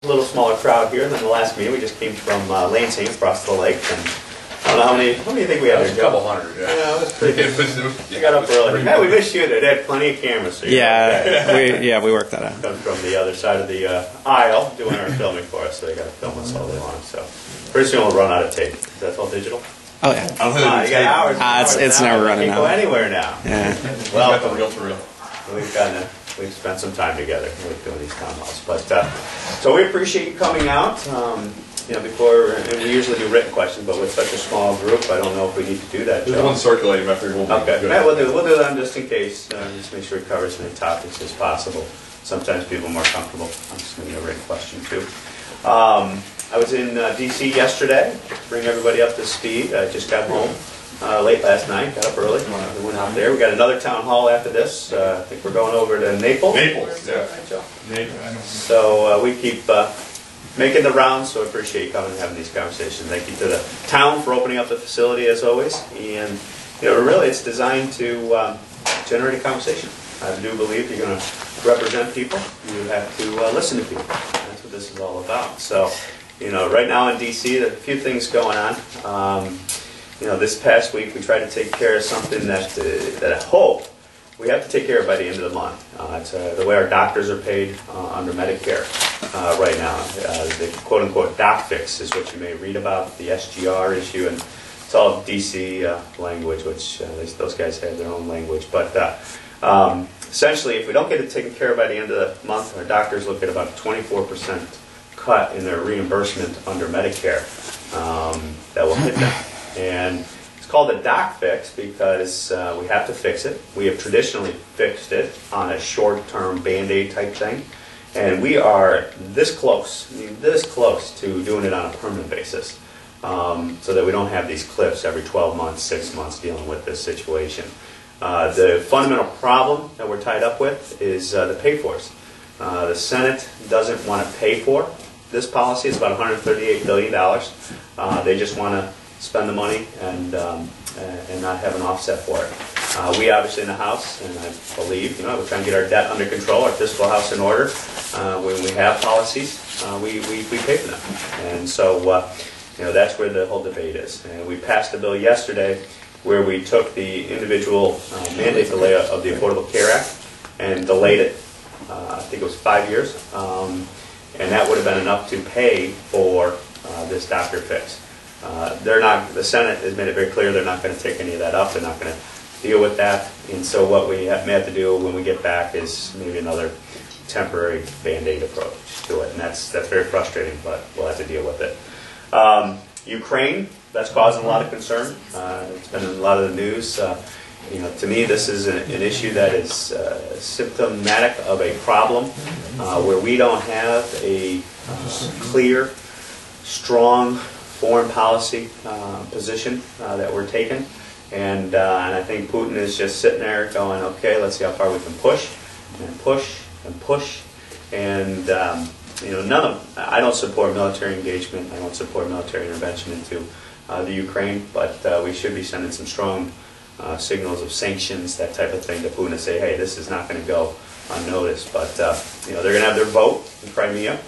A little smaller crowd here than the last meeting. We just came from Lansing across the lake, and I don't know how many do you think we had there, A couple hundred, yeah. Yeah, it was pretty good. We got up early. Yeah, we missed you. They had plenty of cameras. So we worked that out. Come from the other side of the aisle doing our filming for us, so they got to film us all day long. So pretty soon we'll run out of tape. Is that all digital? Oh yeah. I don't think You got hours. It's never running out. Can't go anywhere now. Yeah. Well, got the reel to reel. We've spent some time together doing these town halls, but so we appreciate you coming out. Before, and we usually do written questions, but with such a small group, I don't know if we need to do that. There's one circulating. I figure we'll okay. Good. Yeah, we'll do that just in case. Just make sure we cover as many topics as possible. Sometimes people are more comfortable. I'm just going to do a written question too. I was in D.C. yesterday to bring everybody up to speed. I just got home late last night, got up early. We went out there. We got another town hall after this. I think we're going over to Naples. Naples, yeah. Naples. So we keep making the rounds, so I appreciate you coming and having these conversations. Thank you to the town for opening up the facility as always. And really it's designed to generate a conversation. I do believe you're going to represent people. You have to listen to people. That's what this is all about. So, right now in D.C. there are a few things going on. This past week we tried to take care of something that I hope we have to take care of by the end of the month. It's the way our doctors are paid under Medicare right now. The quote-unquote doc fix is what you may read about, the SGR issue, and it's all D.C. Language, which those guys have their own language. But essentially, if we don't get it taken care of by the end of the month, our doctors look at about a 24% cut in their reimbursement under Medicare that will hit them. And it's called a doc fix because we have to fix it. We have traditionally fixed it on a short-term Band-Aid type thing. And we are this close to doing it on a permanent basis so that we don't have these cliffs every 12 months, 6 months dealing with this situation. The fundamental problem that we're tied up with is the pay-fors. The Senate doesn't want to pay for this policy. It's about $138 billion. They just want to spend the money and not have an offset for it. We obviously in the House, and I believe, we're trying to get our debt under control, our fiscal house in order. When we have policies, we pay for them. And so, that's where the whole debate is. And we passed a bill yesterday where we took the individual mandate delay of the Affordable Care Act and delayed it. I think it was 5 years. And that would have been enough to pay for this doctor fix. The Senate has made it very clear they're not going to take any of that up. They're not going to deal with that. And so what we may have to do when we get back is maybe another temporary Band-Aid approach to it. And that's very frustrating, but we'll have to deal with it. Ukraine, that's causing a lot of concern. It's been in a lot of the news. To me, this is an issue that is symptomatic of a problem where we don't have a clear, strong foreign policy position that we're taking. And I think Putin is just sitting there going, okay, let's see how far we can push and push and push. And I don't support military engagement. I don't support military intervention into the Ukraine, but we should be sending some strong signals of sanctions, that type of thing, to Putin to say, hey, this is not going to go unnoticed. But they're going to have their vote in Crimea.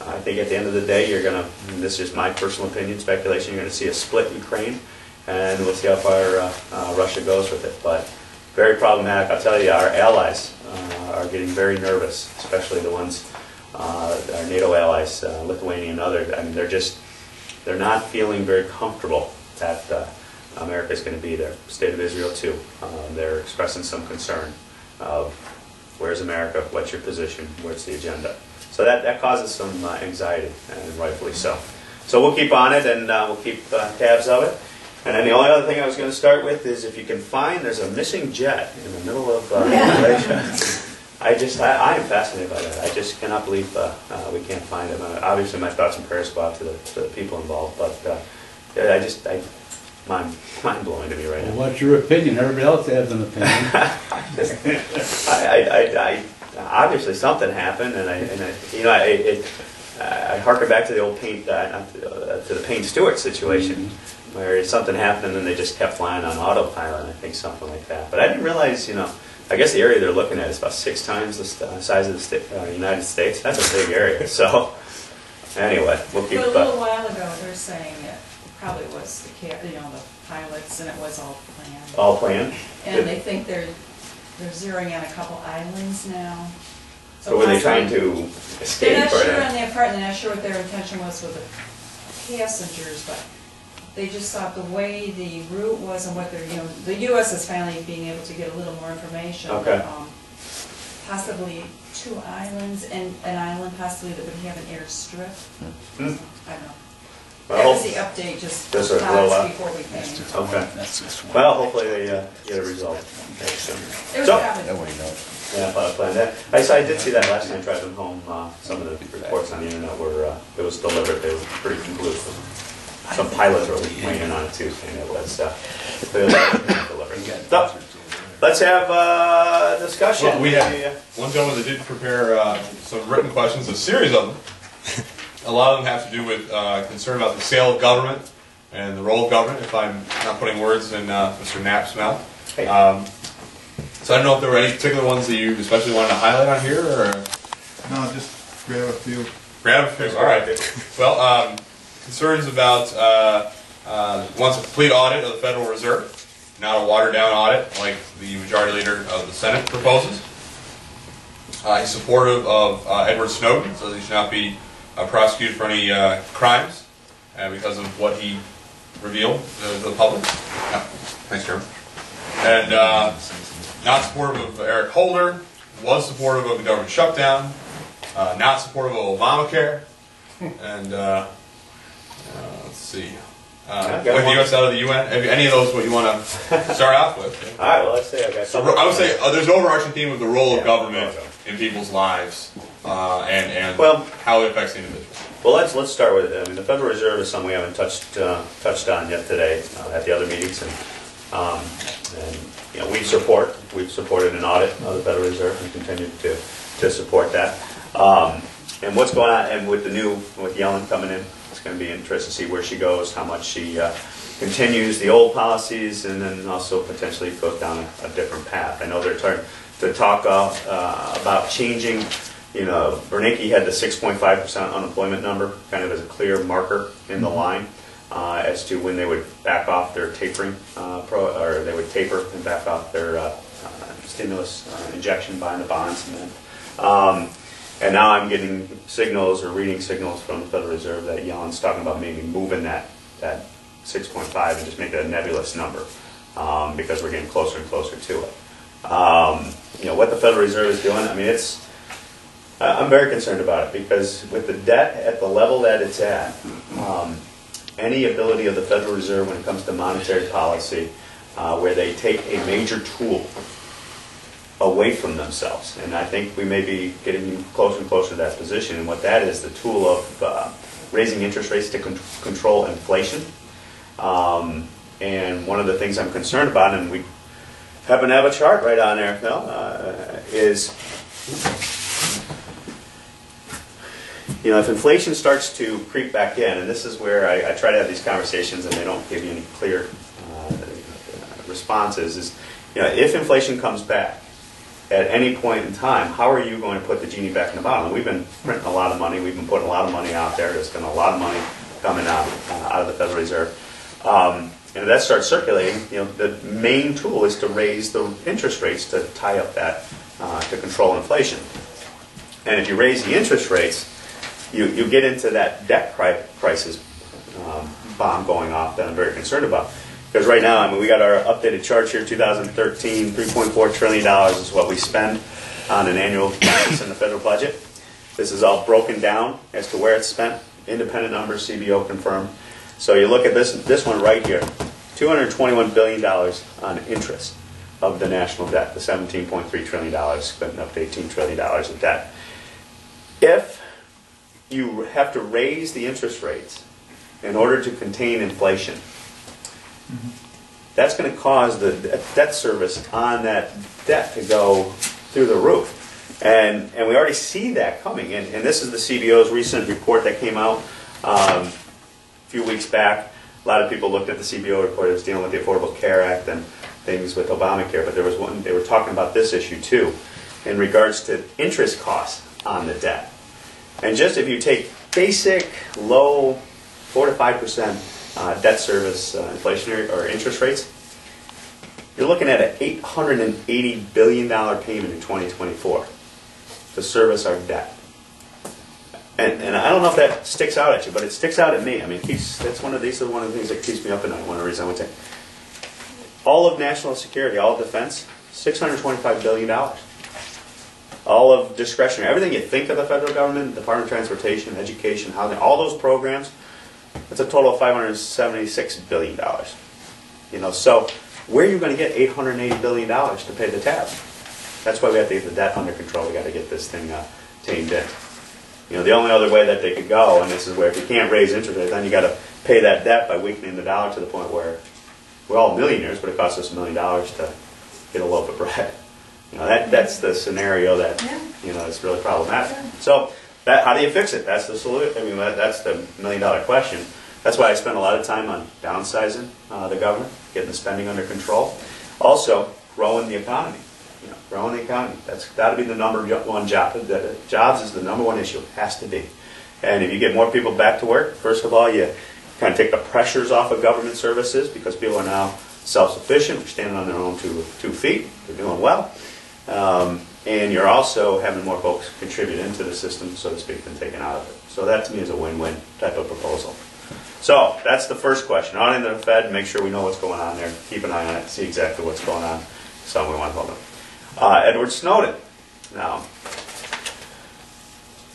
I think at the end of the day, you're going to, this is my personal opinion, speculation, you're going to see a split Ukraine, and we'll see how far Russia goes with it. But very problematic. I'll tell you, our allies are getting very nervous, especially the ones, our NATO allies, Lithuania and others. I mean, they're not feeling very comfortable that America is going to be there. State of Israel too. They're expressing some concern of where's America, what's your position, where's the agenda. So that causes some anxiety, and rightfully so. So we'll keep on it, and we'll keep tabs of it. And then the only other thing I was going to start with is if you can find, there's a missing jet in the middle of Malaysia. I am fascinated by that. I just cannot believe we can't find it. Obviously, my thoughts and prayers go out to the people involved, but mind blowing to me right now. Well, what's your opinion? Everybody else has an opinion. Obviously something happened, and I harken back to the old to the Payne Stewart situation, where something happened and then they just kept flying on autopilot. I think something like that. But I didn't realize, I guess the area they're looking at is about 6 times the size of the United States. That's a big area. So Anyway, we'll keep. But a little while ago, they're saying it probably was the the pilots, and it was all planned. All planned? And they think they're zeroing in a couple islands now. So were they trying possibly- to escape? They're not or sure on their part, they're not sure what their intention was with the passengers, but they just thought the way the route was and what they're, the U.S. is finally being able to get a little more information. Okay. Possibly 2 islands and an island possibly that would have an airstrip. I don't know. Well, That was the update just Just a little hours before we came. Okay. Well, hopefully they get a result. Okay, so. It was So- probably. Yeah, I planned that. I did see that last time driving home. Some of the reports on the internet were, it was delivered, they were pretty conclusive. Some pilots were weighing in on it too, saying it was clearly delivered. So, let's have a discussion. Well, we have one gentleman that did prepare some written questions, a series of them. A lot of them have to do with concern about the sale of government and the role of government, if I'm not putting words in Mr. Knapp's mouth. Hey. So I don't know if there were any particular ones that you especially wanted to highlight on here, or? No, just grab a few. Grab a few, all right. Well, concerns about wants a complete audit of the Federal Reserve, not a watered-down audit like the Majority Leader of the Senate proposes. He's supportive of Edward Snowden, so he should not be prosecuted for any crimes because of what he revealed to the public. Thanks, Chairman. And not supportive of Eric Holder, was supportive of the government shutdown, not supportive of Obamacare, and let's see. With the U.S. out of the UN, any of those what you want to start off with? All right, well, let's say I got some. I would say there's an overarching theme of the role of government in people's lives and Well, how it affects the individual. Well, let's start with it. I mean, the Federal Reserve is something we haven't touched on yet today at the other meetings, and we've supported an audit of the Federal Reserve and continue to support that. And what's going on, and with Yellen coming in, it's going to be interesting to see where she goes, how much she continues the old policies, and then also potentially goes down a different path. I know they're starting to talk about changing. Bernanke had the 6.5% unemployment number kind of as a clear marker in the line as to when they would back off their tapering, or they would taper and back off their stimulus injection buying the bonds. And now I'm getting signals or reading signals from the Federal Reserve that Yellen's talking about maybe moving that 6.5 and just make it a nebulous number because we're getting closer and closer to it. What the Federal Reserve is doing, I mean, I'm very concerned about it because with the debt at the level that it's at, any ability of the Federal Reserve when it comes to monetary policy where they take a major tool away from themselves, and I think we may be getting closer and closer to that position, and what that is, the tool of raising interest rates to control inflation. And one of the things I'm concerned about, and we happen to have a chart right on there, Phil, is if inflation starts to creep back in, and this is where I try to have these conversations and they don't give you any clear responses, is if inflation comes back at any point in time, how are you going to put the genie back in the bottle? We've been printing a lot of money, we've been putting a lot of money out there, there's been a lot of money coming out of the Federal Reserve. And if that starts circulating, the main tool is to raise the interest rates to tie up that, to control inflation. And if you raise the interest rates, you get into that debt crisis bomb going off that I'm very concerned about. Because right now, I mean, we got our updated charts here, 2013, $3.4 trillion is what we spend on an annual basis in the federal budget. This is all broken down as to where it's spent. Independent numbers, CBO confirmed. So you look at this one right here, $221 billion on interest of the national debt, the $17.3 trillion, spent up to $18 trillion of debt. If you have to raise the interest rates in order to contain inflation, that's going to cause the debt service on that debt to go through the roof. And we already see that coming. And this is the CBO's recent report that came out a few weeks back. A lot of people looked at the CBO report. It was dealing with the Affordable Care Act and things with Obamacare. But there was one, they were talking about this issue too in regards to interest costs on the debt. And just if you take basic low 4 to 5% debt service inflationary or interest rates, you're looking at an $880 billion payment in 2024 to service our debt. And I don't know if that sticks out at you, but it sticks out at me. I mean, that's one of the things that keeps me up at night. One of the reasons I went to all of national security, all of defense, $625 billion. All of discretionary, everything you think of the federal government, Department of Transportation, Education, Housing, all those programs, it's a total of $576 billion. You know, so where are you going to get $880 billion to pay the tab? That's why we have to get the debt under control. We got to get this thing tamed in. You know, the only other way that they could go, and this is where if you can't raise interest rates, then you got to pay that debt by weakening the dollar to the point where we're all millionaires, but it costs us $1 million to get a loaf of bread. You know, that's the scenario that, you know, is really problematic. So how do you fix it? That's the solution. I mean, that's the $1 million question. That's why I spend a lot of time on downsizing the government, getting the spending under control. Also, growing the economy. You know, growing the economy. That's got to be the number one job. Jobs is the number one issue. It has to be. And if you get more people back to work, first of all, you kind of take the pressures off of government services because people are now self-sufficient. They're standing on their own two feet. They're doing well. And you're also having more folks contribute into the system, so to speak, than taken out of it. So that to me is a win-win type of proposal. So that's the first question. On into the Fed, make sure we know what's going on there. Keep an eye on it, see exactly what's going on. So we want to hold them. Edward Snowden. Now,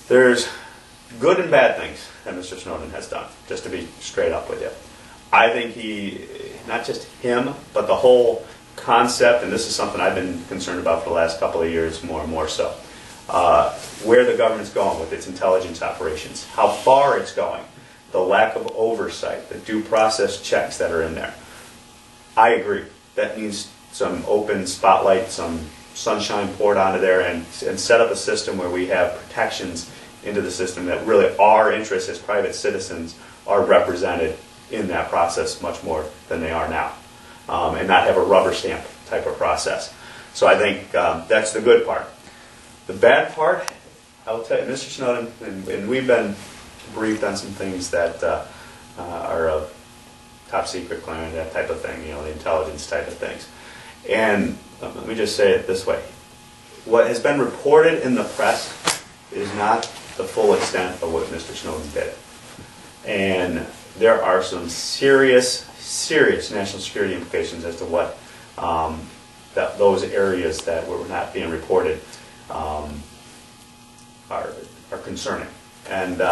there's good and bad things that Mr. Snowden has done, just to be straight up with you. I think not just him, but the whole concept, and this is something I've been concerned about for the last couple of years more and more so, where the government's going with its intelligence operations, how far it's going, the lack of oversight, the due process checks that are in there. I agree. That needs some open spotlight, some sunshine poured onto there, and set up a system where we have protections into the system that really our interests as private citizens are represented in that process much more than they are now. And not have a rubber stamp type of process. So I think that's the good part. The bad part, I will tell you, Mr. Snowden, and we've been briefed on some things that are of top secret clearance, that type of thing, you know, the intelligence type of things. And let me just say it this way. What has been reported in the press is not the full extent of what Mr. Snowden did. And there are some serious national security implications as to what those areas that were not being reported are concerning. And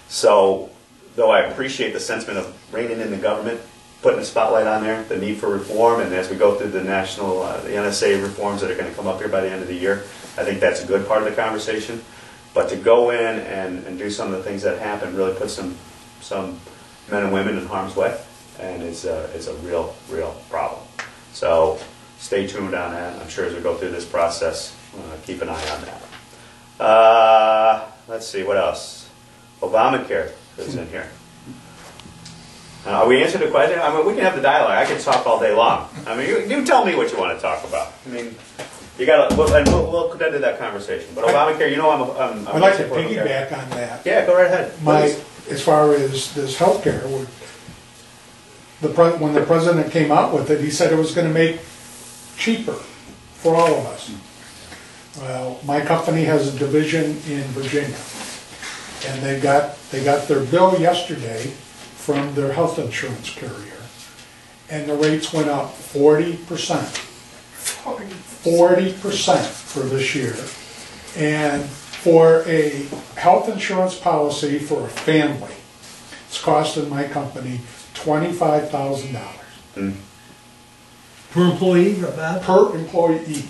so, though I appreciate the sentiment of reining in the government, putting a spotlight on there, the need for reform, and as we go through the national, the NSA reforms that are going to come up here by the end of the year, I think that's a good part of the conversation. But to go in and do some of the things that happen really put some men and women in harm's way. And it's a real problem. So stay tuned on that. I'm sure as we go through this process, keep an eye on that. Let's see, what else? Obamacare is in here. We answered the question. I mean, we can have the dialogue. I can talk all day long. I mean, you tell me what you want to talk about. I mean, you got to, and we'll get into that conversation. But Obamacare, you know, I'm I'd like to piggyback on that. Yeah, go right ahead. As far as this health care, when the president came out with it, he said it was going to make cheaper for all of us. Well, my company has a division in Virginia, and they got their bill yesterday from their health insurance carrier, and the rates went up 40%. 40% for this year. And for a health insurance policy for a family, it's costing my company $25,000. Per employee or that? Per employee.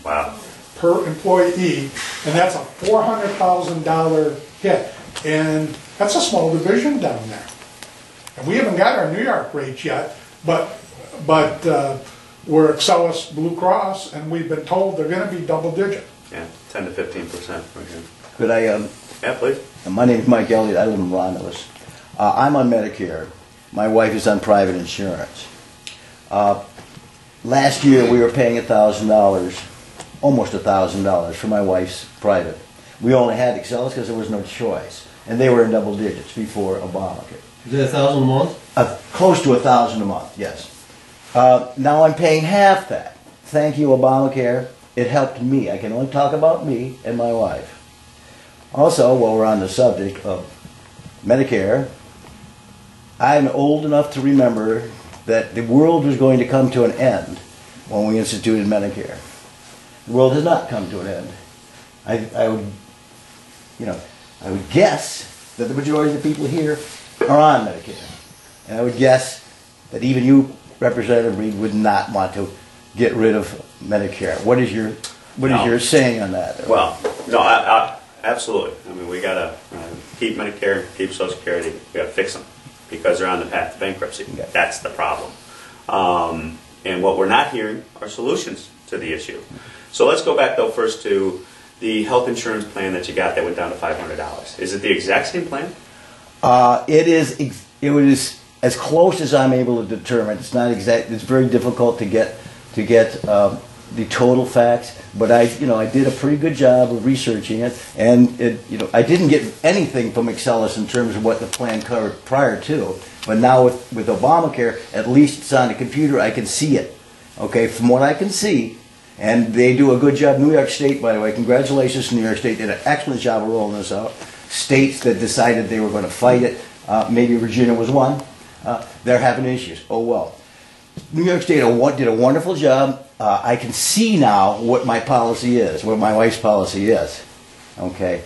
Wow. Per employee, and that's a $400,000 hit. And that's a small division down there. And we haven't got our New York rates yet, but we're Excellus Blue Cross, and we've been told they're going to be double digit. Yeah, 10 to 15% from here. Could I? Yeah, please. My name is Mike Elliott. I live in Romulus. I'm on Medicare. My wife is on private insurance. Last year we were paying $1,000, almost $1,000 for my wife's private. We only had Excellus because there was no choice. and they were in double digits before Obamacare. Is it $1,000 a month? Close to $1,000 a month, yes. Now I'm paying half that. Thank you, Obamacare. It helped me. I can only talk about me and my wife. Also, while we're on the subject of Medicare, I'm old enough to remember that the world was going to come to an end when we instituted Medicare. The world has not come to an end. I would guess that the majority of the people here are on Medicare. And I would guess that even you, Representative Reed, would not want to get rid of Medicare. What is your saying on that? Well, no, I absolutely. I mean, we got to keep Medicare, keep Social Security. We got to fix them because they're on the path to bankruptcy. Okay. That's the problem. And what we're not hearing are solutions to the issue. So let's go back, though, first to the health insurance plan that you got that went down to $500. Is it the exact same plan? It is as close as I'm able to determine. It's not exact. It's very difficult to get the total facts. But I did a pretty good job of researching it, and I didn't get anything from Excellus in terms of what the plan covered prior to. But now with Obamacare, at least it's on the computer. I can see it. Okay, from what I can see. And they do a good job. New York State, by the way, congratulations to New York State. They did an excellent job of rolling this out. States that decided they were going to fight it, maybe Virginia was one, they're having issues. Oh well. New York State did a wonderful job. I can see now what my policy is, what my wife's policy is. Okay.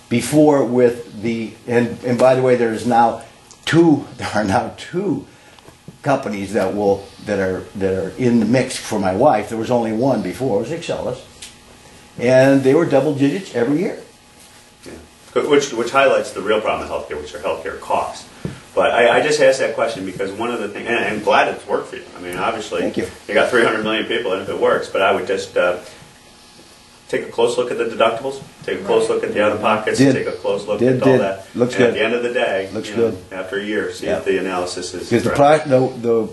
Before with the, and by the way, there are now two companies that are in the mix for my wife. There was only one before, it was Excellus, and they were double digits every year. Yeah. Which highlights the real problem in healthcare, which are healthcare costs. But I just asked that question because one of the things, and I'm glad it's worked for you. I mean, obviously, Thank you. You got 300 million people, and if it works, but I would just take a close look at the deductibles, take a close look at the out-of-pockets, take a close look at all that. Looks and good. At the end of the day, Looks good. After a year, see if the analysis is because correct. the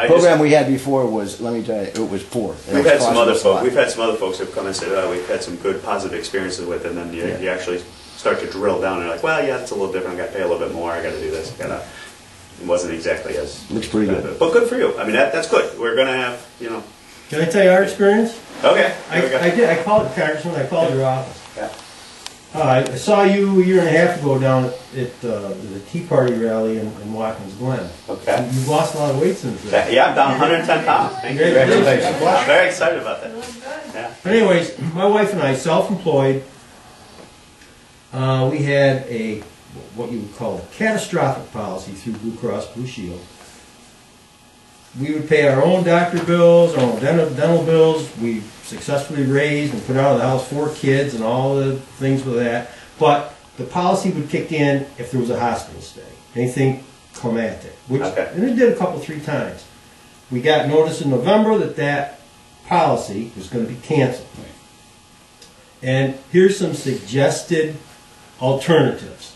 program we had before was, let me tell you, it was poor. We've had some other folks. We've had some other folks who have come and said, "Oh, we've had some good, positive experiences with it." And then you actually start to drill down, and you're like, "Well, yeah, it's a little different. I got to pay a little bit more. I got to do this. It wasn't exactly as looks pretty good, but good for you. I mean, that's good. We're gonna have, Can I tell you our experience? Okay. I did. I called Congressman. I called your office. Yeah. I saw you a year and a half ago down at the Tea Party rally in Watkins Glen. Okay. You've lost a lot of weight since then. Yeah, I'm down 110 pounds. Thank you. Congratulations. I'm very excited about that. Yeah. But anyways, my wife and I, self-employed, we had what you would call a catastrophic policy through Blue Cross Blue Shield. We would pay our own doctor bills, our own dental bills. We successfully raised and put out of the house 4 kids and all the things with that. But the policy would kick in if there was a hospital stay, anything climatic. And it did 3 times. We got notice in November that policy was going to be canceled. And here's some suggested alternatives.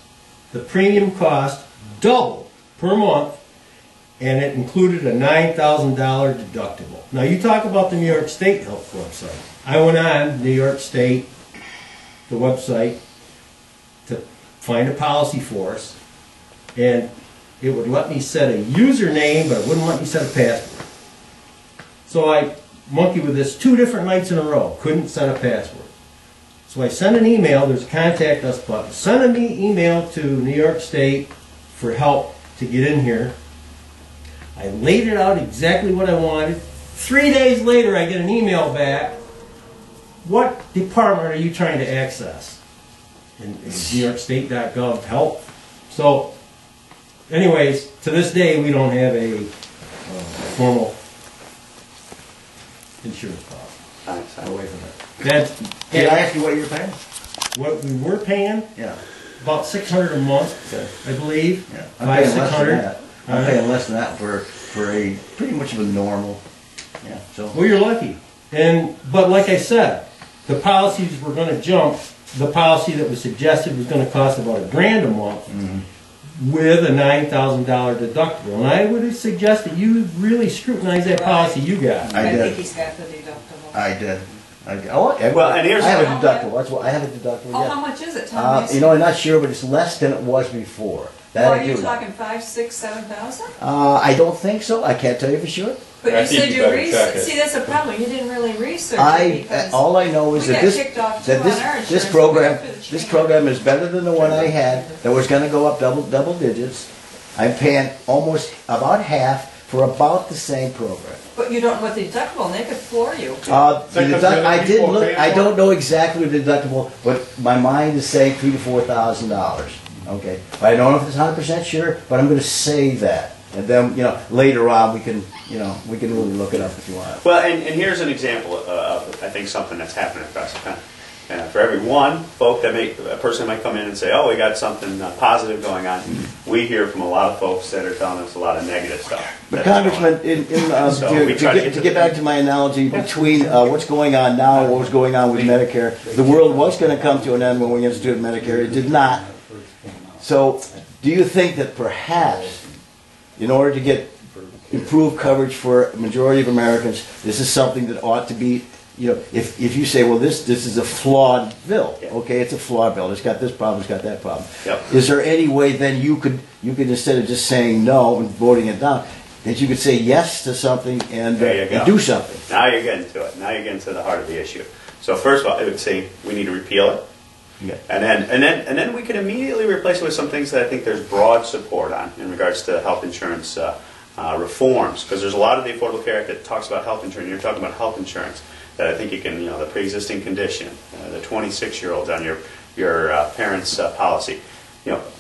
The premium cost doubled per month, and it included a $9,000 deductible. Now you talk about the New York State Health website. I went on New York State, the website, to find a policy for us, and it would let me set a username, but it wouldn't let me set a password. So I monkeyed with this 2 different nights in a row, couldn't set a password. So I sent an email, there's a contact us button. Send an email to New York State for help to get in here. I laid it out exactly what I wanted. 3 days later I get an email back. What department are you trying to access? And NewYorkState.gov help. So anyways, to this day we don't have a formal insurance policy. Away from that. Can I ask you what you're paying? What we were paying? Yeah. About $600 a month, I believe. Yeah. $500-600. I'm paying less than that for a pretty much of a normal. Yeah. So. Well, you're lucky. But like I said, the policies were going to jump. The policy that was suggested was going to cost about $1,000 a month with a $9,000 deductible. And I would suggest that you really scrutinize that policy you got. I think he's got the deductible. I did. Well, and here's- I have a deductible. That's what I have a deductible. Oh, Yeah. how much is it? Tell me. You know, I'm not sure, but it's less than it was before. That Well, I are you do know. talking 5, 6, 7,000? I don't think so. I can't tell you for sure. But I you think said you you better researched. check it. See, that's a problem. You didn't really research it because All I know is we that got this kicked off too that on our insurance. this We program went through the this chain. program is better than the one I had. That was going to go up double digits. I'm paying almost about half for about the same program. But you don't know what the deductible, and they could floor you. Is that 'cause the other I did people are look. paying I for don't it? know exactly the deductible, but my mind is saying $3,000 to $4,000. Okay, I don't know if it's 100% sure, but I'm going to say that, and then later on we can really look it up if you want. Well, and here's an example of, I think, something that's happening across the country. For every one a person might come in and say, oh, we got something positive going on, we hear from a lot of folks that are telling us a lot of negative stuff. But that's going on. Congressman, So we try to get to to get the- back to my analogy between what's going on now and what was going on with Medicare, the world was going to come to an end when we instituted Medicare. It did not. So, do you think that perhaps, in order to get improved coverage for a majority of Americans, this is something that ought to be, if you say, well, this is a flawed bill, Yeah. okay, it's a flawed bill, it's got this problem, it's got that problem. Yep. Is there any way then you could instead of just saying no and voting it down, that you could say yes to something and, There you go. and do something? Now you're getting to it. Now you're getting to the heart of the issue. So first of all, I would say we need to repeal it. Yeah. And then we can immediately replace it with some things that I think there's broad support on in regards to health insurance reforms, because there's a lot of the Affordable Care Act that talks about health insurance. You're talking about health insurance that I think you can, the pre-existing condition, the 26-year-olds on your parents' policy.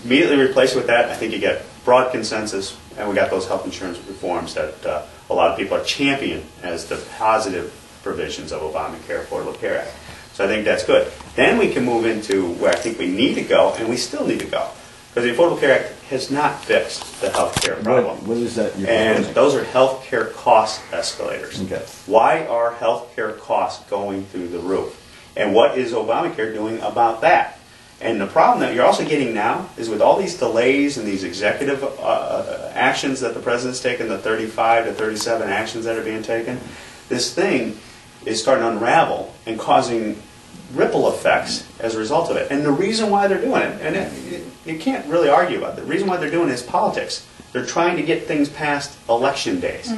Immediately replace it with that. I think you get broad consensus, and we got those health insurance reforms that a lot of people are championing as the positive provisions of Obamacare, Affordable Care Act. So I think that's good. Then we can move into where I think we need to go, and we still need to go. Because the Affordable Care Act has not fixed the health care problem. What is that you're And proposing? those are health care cost escalators. Okay. Why are health care costs going through the roof? And what is Obamacare doing about that? And the problem that you're also getting now is with all these delays and these executive actions that the president's taken, the 35 to 37 actions that are being taken, this thing is starting to unravel and causing ripple effects as a result of it. And the reason why they're doing it, and you can't really argue about it, the reason why they're doing it is politics. They're trying to get things past election days.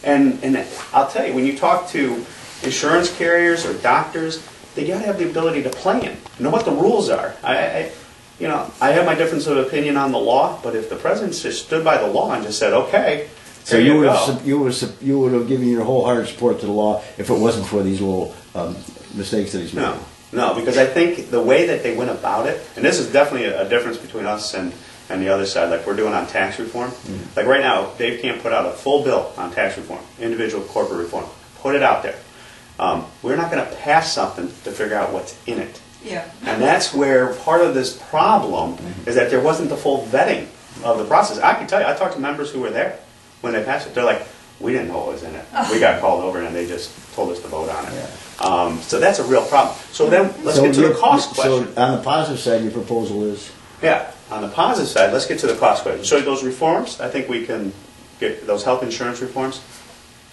And I'll tell you, when you talk to insurance carriers or doctors, they got to have the ability to plan, know what the rules are. I have my difference of opinion on the law, but if the president just stood by the law and just said, okay, So there you you would go. you would have given your wholehearted support to the law if it wasn't for these little mistakes that he's made. No, because I think the way that they went about it, and this is definitely a difference between us and the other side, like we're doing on tax reform. Like right now, Dave can't put out a full bill on tax reform, individual corporate reform. Put it out there. We're not going to pass something to figure out what's in it. Yeah. And that's where part of this problem is that there wasn't the full vetting of the process. I can tell you, I talked to members who were there when they passed it. They're like, we didn't know what was in it. We got called over and they just told us to vote on it. So that's a real problem. So then let's get to the cost question. So on the positive side, your proposal is? Yeah, on the positive side, let's get to the cost question. So those reforms, I think we can get those health insurance reforms,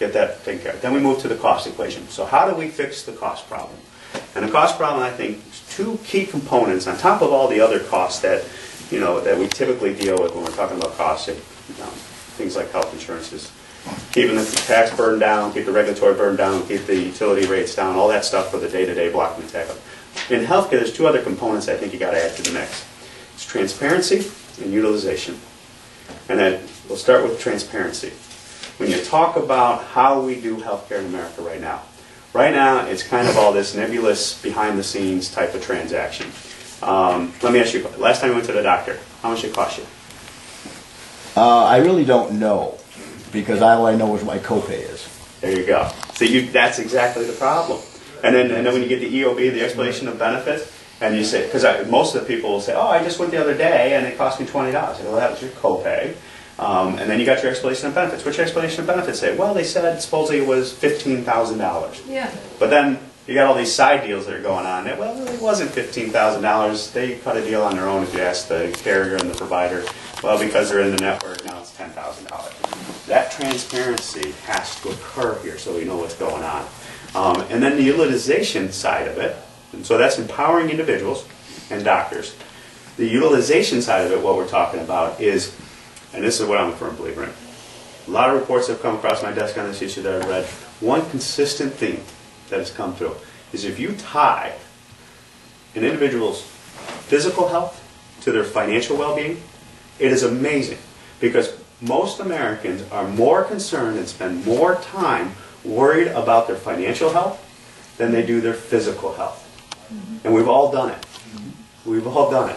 get that taken care of. Then we move to the cost equation. So how do we fix the cost problem? And the cost problem, I think, is two key components on top of all the other costs that that we typically deal with when we're talking about costs. Things like health insurance is keeping the tax burden down, keep the regulatory burden down, keep the utility rates down, all that stuff for the day-to-day blocking and tackling. In healthcare, there's two other components I think you got to add to the mix. It's transparency and utilization. And then we'll start with transparency. When you talk about how we do healthcare in America right now it's kind of all this nebulous, behind-the-scenes type of transaction. Let me ask you, last time you went to the doctor, how much did it cost you? I really don't know, because all I know is what my copay is. There you go. So that's exactly the problem. And then when you get the EOB, the explanation of benefits, and you say, because most of the people will say, oh, I just went the other day and it cost me $20. I go, well, that was your copay. And then you got your explanation of benefits. What's your explanation of benefits say? Well, they said supposedly it was $15,000. Yeah. But then you got all these side deals that are going on. Well, it wasn't $15,000. They cut a deal on their own if you ask the carrier and the provider. Well, because they're in the network, now it's $10,000. That transparency has to occur here so we know what's going on. And then the utilization side of it, and so that's empowering individuals and doctors. The utilization side of it, what we're talking about is, and this is what I'm a firm believer in, a lot of reports have come across my desk on this issue that I've read. One consistent theme that has come through is if you tie an individual's physical health to their financial well-being, it is amazing because most Americans are more concerned and spend more time worried about their financial health than they do their physical health. And we've all done it. We've all done it.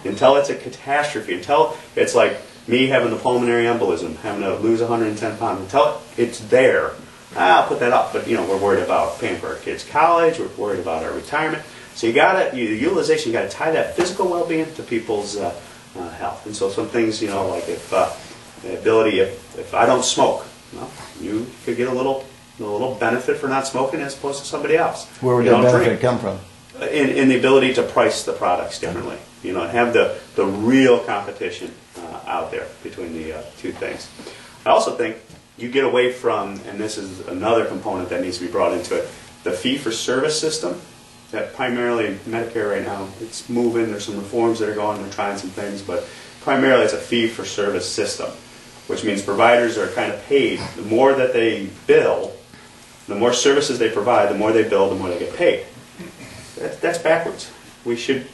Until it's a catastrophe, until it's like me having the pulmonary embolism, having to lose 110 pounds, until it's there, I'll put that up. But we're worried about paying for our kids' college, we're worried about our retirement. So utilization, you got to tie that physical well-being to people's health. And so some things, like if the ability, if I don't smoke, well, you could get a little benefit for not smoking as opposed to somebody else. Where would that benefit come from? In the ability to price the products differently. Have the real competition out there between the two things. I also think you get away from, and this is another component that needs to be brought into it, the fee-for-service system. That primarily Medicare right now, it's moving, there's some reforms that are going, they're trying some things, but primarily it's a fee-for-service system, which means providers are kind of paid. The more that they bill, the more services they provide, the more they bill, the more they get paid. That's backwards. We should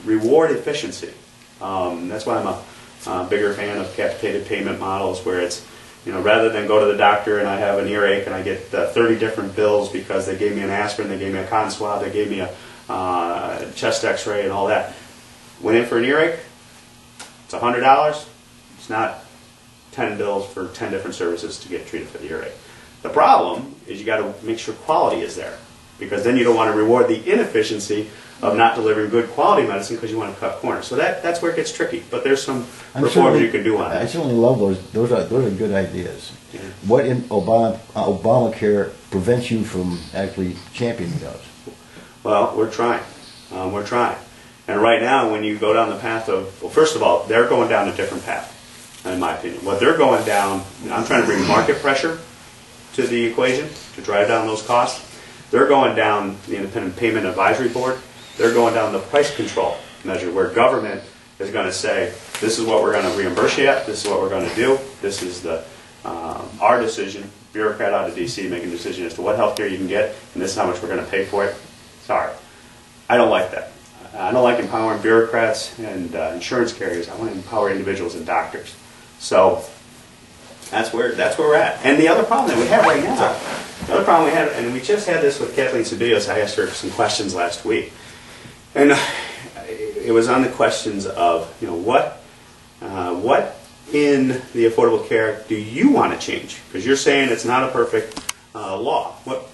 reward efficiency. That's why I'm a bigger fan of capitated payment models where it's, rather than go to the doctor and I have an earache and I get 30 different bills because they gave me an aspirin, they gave me a cotton swab, they gave me a chest x-ray and all that. Went in for an earache, it's $100. It's not 10 bills for 10 different services to get treated for the earache. The problem is you got to make sure quality is there because then you don't want to reward the inefficiency of not delivering good quality medicine because you want to cut corners. So that's where it gets tricky. But there's some reforms you can do on it. I certainly love those. Those are good ideas. Yeah. What in Obamacare prevents you from actually championing those? Well, we're trying. We're trying. And right now, when you go down the path of, well, first of all, they're going down a different path, in my opinion. What they're going down, I'm trying to bring market pressure to the equation to drive down those costs. They're going down the Independent Payment Advisory Board. They're going down the price control measure where government is going to say, this is what we're going to reimburse you at, this is what we're going to do, this is our decision, bureaucrat out of D.C. making a decision as to what health care you can get, and this is how much we're going to pay for it. Sorry. I don't like that. I don't like empowering bureaucrats and insurance carriers. I want to empower individuals and doctors. So that's where we're at. And the other problem that we have right now, and we just had this with Kathleen Sebelius, I asked her some questions last week. And it was on the questions of, what in the Affordable Care do you want to change? Because you're saying it's not a perfect law. What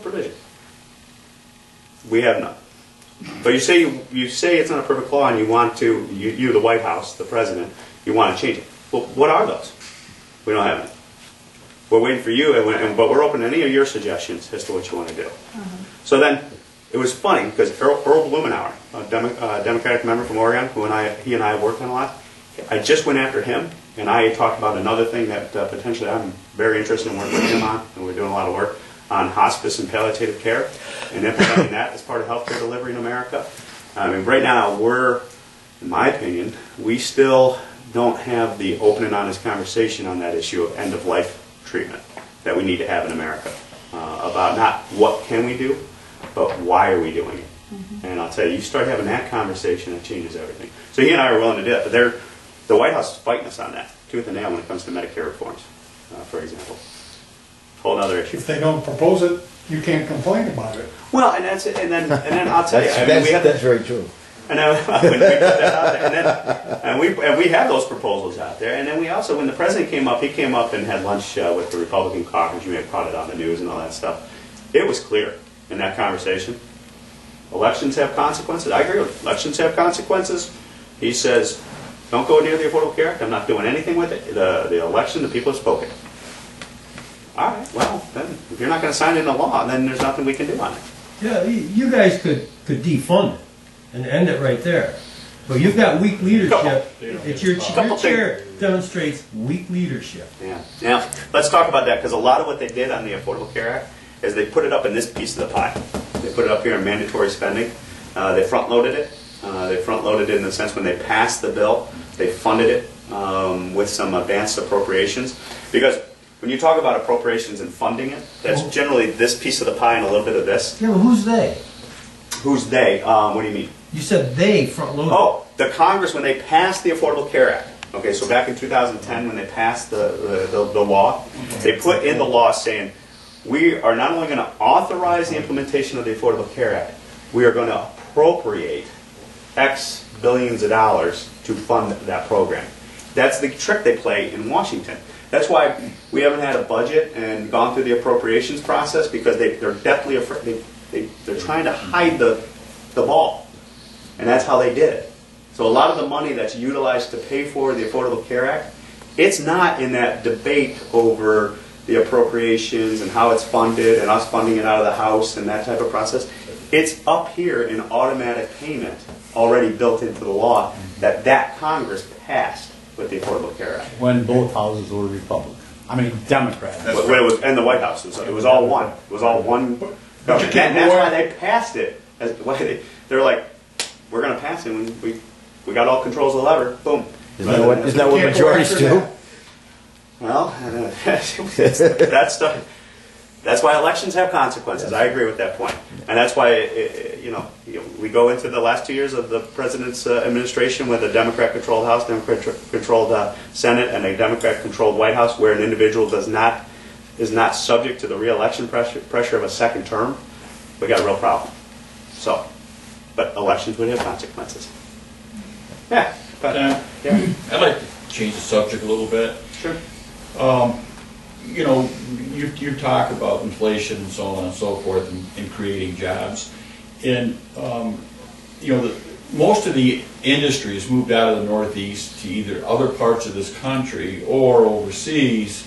provision? We have none. But you say it's not a perfect law, and you want to, you the White House, the president, you want to change it. Well, what are those? We don't have any. We're waiting for you, but we're open to any of your suggestions as to what you want to do. So then. It was funny because Earl Blumenauer, a Democratic member from Oregon, he and I have worked on a lot. I just went after him, and I talked about another thing that potentially I'm very interested in working with him on, and we're doing a lot of work on hospice and palliative care and implementing that as part of healthcare delivery in America. I mean, right now in my opinion, we still don't have the open and honest conversation on that issue of end-of-life treatment that we need to have in America about not what can we do, but why are we doing it? And I'll tell you, you start having that conversation, it changes everything. So he and I are willing to do it, but the White House is fighting us on that, tooth and nail when it comes to Medicare reforms, for example. Whole other issue. If they don't propose it, you can't complain about it. Well, and that's it. And then I'll tell you, That's very true. And then, when we put that out there, and we have those proposals out there. And then we also, when the president came up, he came up and had lunch with the Republican caucus. You may have caught it on the news and all that stuff. It was clear in that conversation. Elections have consequences. I agree with it. Elections have consequences. He says, don't go near the Affordable Care Act. I'm not doing anything with it. The election, the people have spoken. All right, well, then, if you're not going to sign into law, then there's nothing we can do on it. Yeah, you guys could defund it and end it right there. But you've got weak leadership. It's your chair demonstrates weak leadership. Yeah. Now, let's talk about that, because a lot of what they did on the Affordable Care Act is they put it up in this piece of the pie. They put it up here in mandatory spending. They front-loaded it. They front-loaded it in the sense when they passed the bill, they funded it with some advanced appropriations. Because when you talk about appropriations and funding it, that's generally this piece of the pie and a little bit of this. Yeah, well, who's they? Who's they? What do you mean? You said they front loaded. Oh, the Congress, when they passed the Affordable Care Act. Okay, so back in 2010 when they passed the law, they put in the law saying, we are not only going to authorize the implementation of the Affordable Care Act, we are going to appropriate X billions of dollars to fund that program. That's the trick they play in Washington. That's why we haven't had a budget and gone through the appropriations process, because they're deathly afraid. They're trying to hide the ball. And that's how they did it. So a lot of the money that's utilized to pay for the Affordable Care Act, it's not in that debate over the appropriations and how it's funded and us funding it out of the House and that type of process. It's up here in automatic payment already built into the law that Congress passed with the Affordable Care Act. When both houses were Republican. I mean, Democrat. When it was, and the White House, it was all one. It was all one government. And that's why they passed it. They're like, we're going to pass it when we got all controls of the lever. Boom. Isn't that what majorities do? Well, that's why elections have consequences. I agree with that point. And that's why, we go into the last 2 years of the president's administration with a Democrat-controlled House, Democrat-controlled Senate, and a Democrat-controlled White House, where an individual is not subject to the re-election pressure of a second term. We got a real problem. So, but elections would have consequences. Yeah. But, I'd like to change the subject a little bit. Sure. You talk about inflation and so on and so forth and creating jobs. And, most of the industry has moved out of the Northeast to either other parts of this country or overseas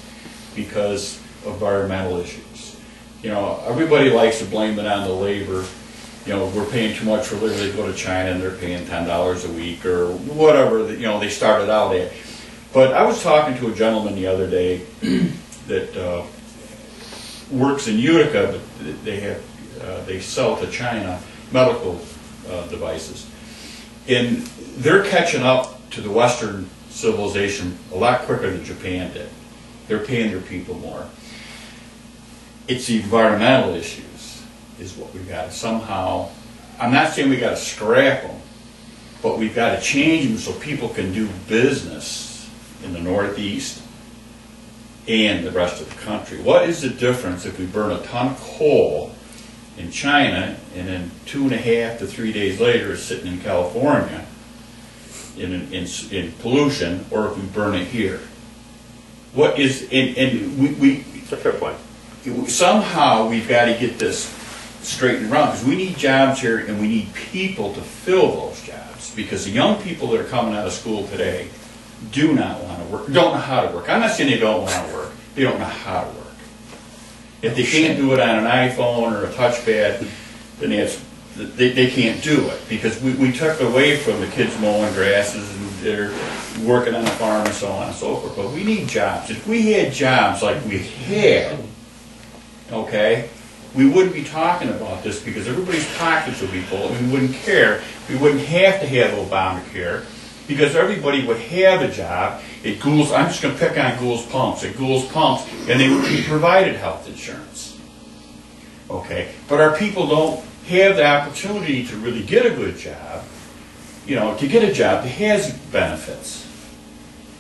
because of environmental issues. Everybody likes to blame it on the labor. We're paying too much for labor. They go to China and they're paying $10 a week or whatever, they started out at. But I was talking to a gentleman the other day that works in Utica, but they sell to China medical devices. And they're catching up to the Western civilization a lot quicker than Japan did. They're paying their people more. It's the environmental issues is what we've got to somehow, I'm not saying we got to scrap them, but we've got to change them so people can do business in the Northeast and the rest of the country. What is the difference if we burn a ton of coal in China and then 2.5 to 3 days later it's sitting in California in pollution, or if we burn it here? What is, and we it's a fair point. Somehow we've got to get this straightened around, because we need jobs here and we need people to fill those jobs, because the young people that are coming out of school today do not want to work, don't know how to work. I'm not saying they don't want to work, they don't know how to work. If they can't do it on an iPhone or a touchpad, then they can't do it, because we took away from the kids mowing grasses and they're working on the farm and so on and so forth. But we need jobs. If we had jobs like we had, okay, we wouldn't be talking about this, because everybody's pockets would be full and we wouldn't care. We wouldn't have to have Obamacare, because everybody would have a job at Gould's. I'm just going to pick on Gould's Pumps. At Gould's Pumps, and they would be provided health insurance. Okay, but our people don't have the opportunity to really get a good job, to get a job that has benefits.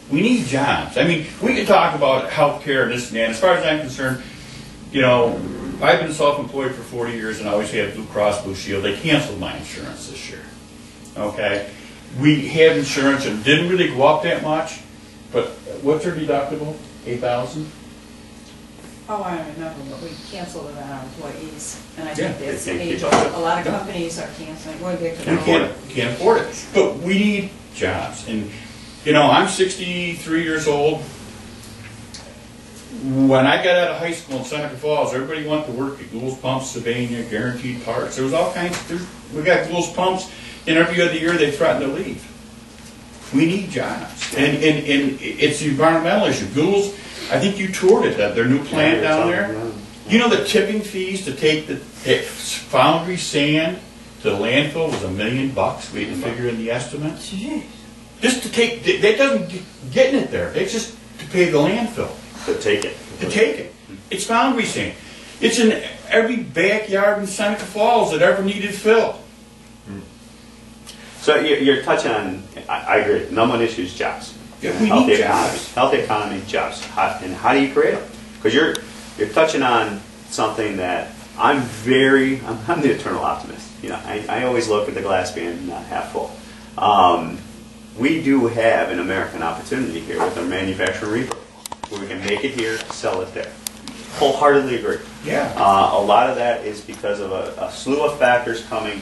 We need jobs. I mean, we can talk about health care and this and that. As far as I'm concerned, I've been self-employed for 40 years and I always had Blue Cross Blue Shield. They canceled my insurance this year. Okay? We had insurance and it didn't really go up that much, but what's our deductible? $8,000? Oh, I don't remember, but we canceled it on our employees. And I think Yeah, that's they the can't age keep of up. a lot of companies are canceling. Well, they We can't afford it. But we need jobs. And, I'm 63 years old. When I got out of high school in Seneca Falls, everybody went to work at Gould's Pumps, Sylvania, Guaranteed Parts. There was all kinds. We got Gould's Pumps, and every other year they threatened to leave. We need jobs, and it's the environmental issue. Gould's, I think you toured it, their new plant down there. You know the tipping fees to take the foundry sand to the landfill was $1 million. We had to figure in the estimate. Just to take, that doesn't getting it there. It's just to pay the landfill. To take it. To take it. It's foundry sand. It's in every backyard in Seneca Falls that ever needed filled. So you're touching on, I agree, number one issue is jobs. Yeah, we need jobs. Healthy economy, jobs. And how do you create them? Because you're touching on something that I'm the eternal optimist. You know, I always look at the glass being half full. We do have an American opportunity here with our manufacturing rebirth, where we can make it here, sell it there. Wholeheartedly agree. Yeah. A lot of that is because of a slew of factors coming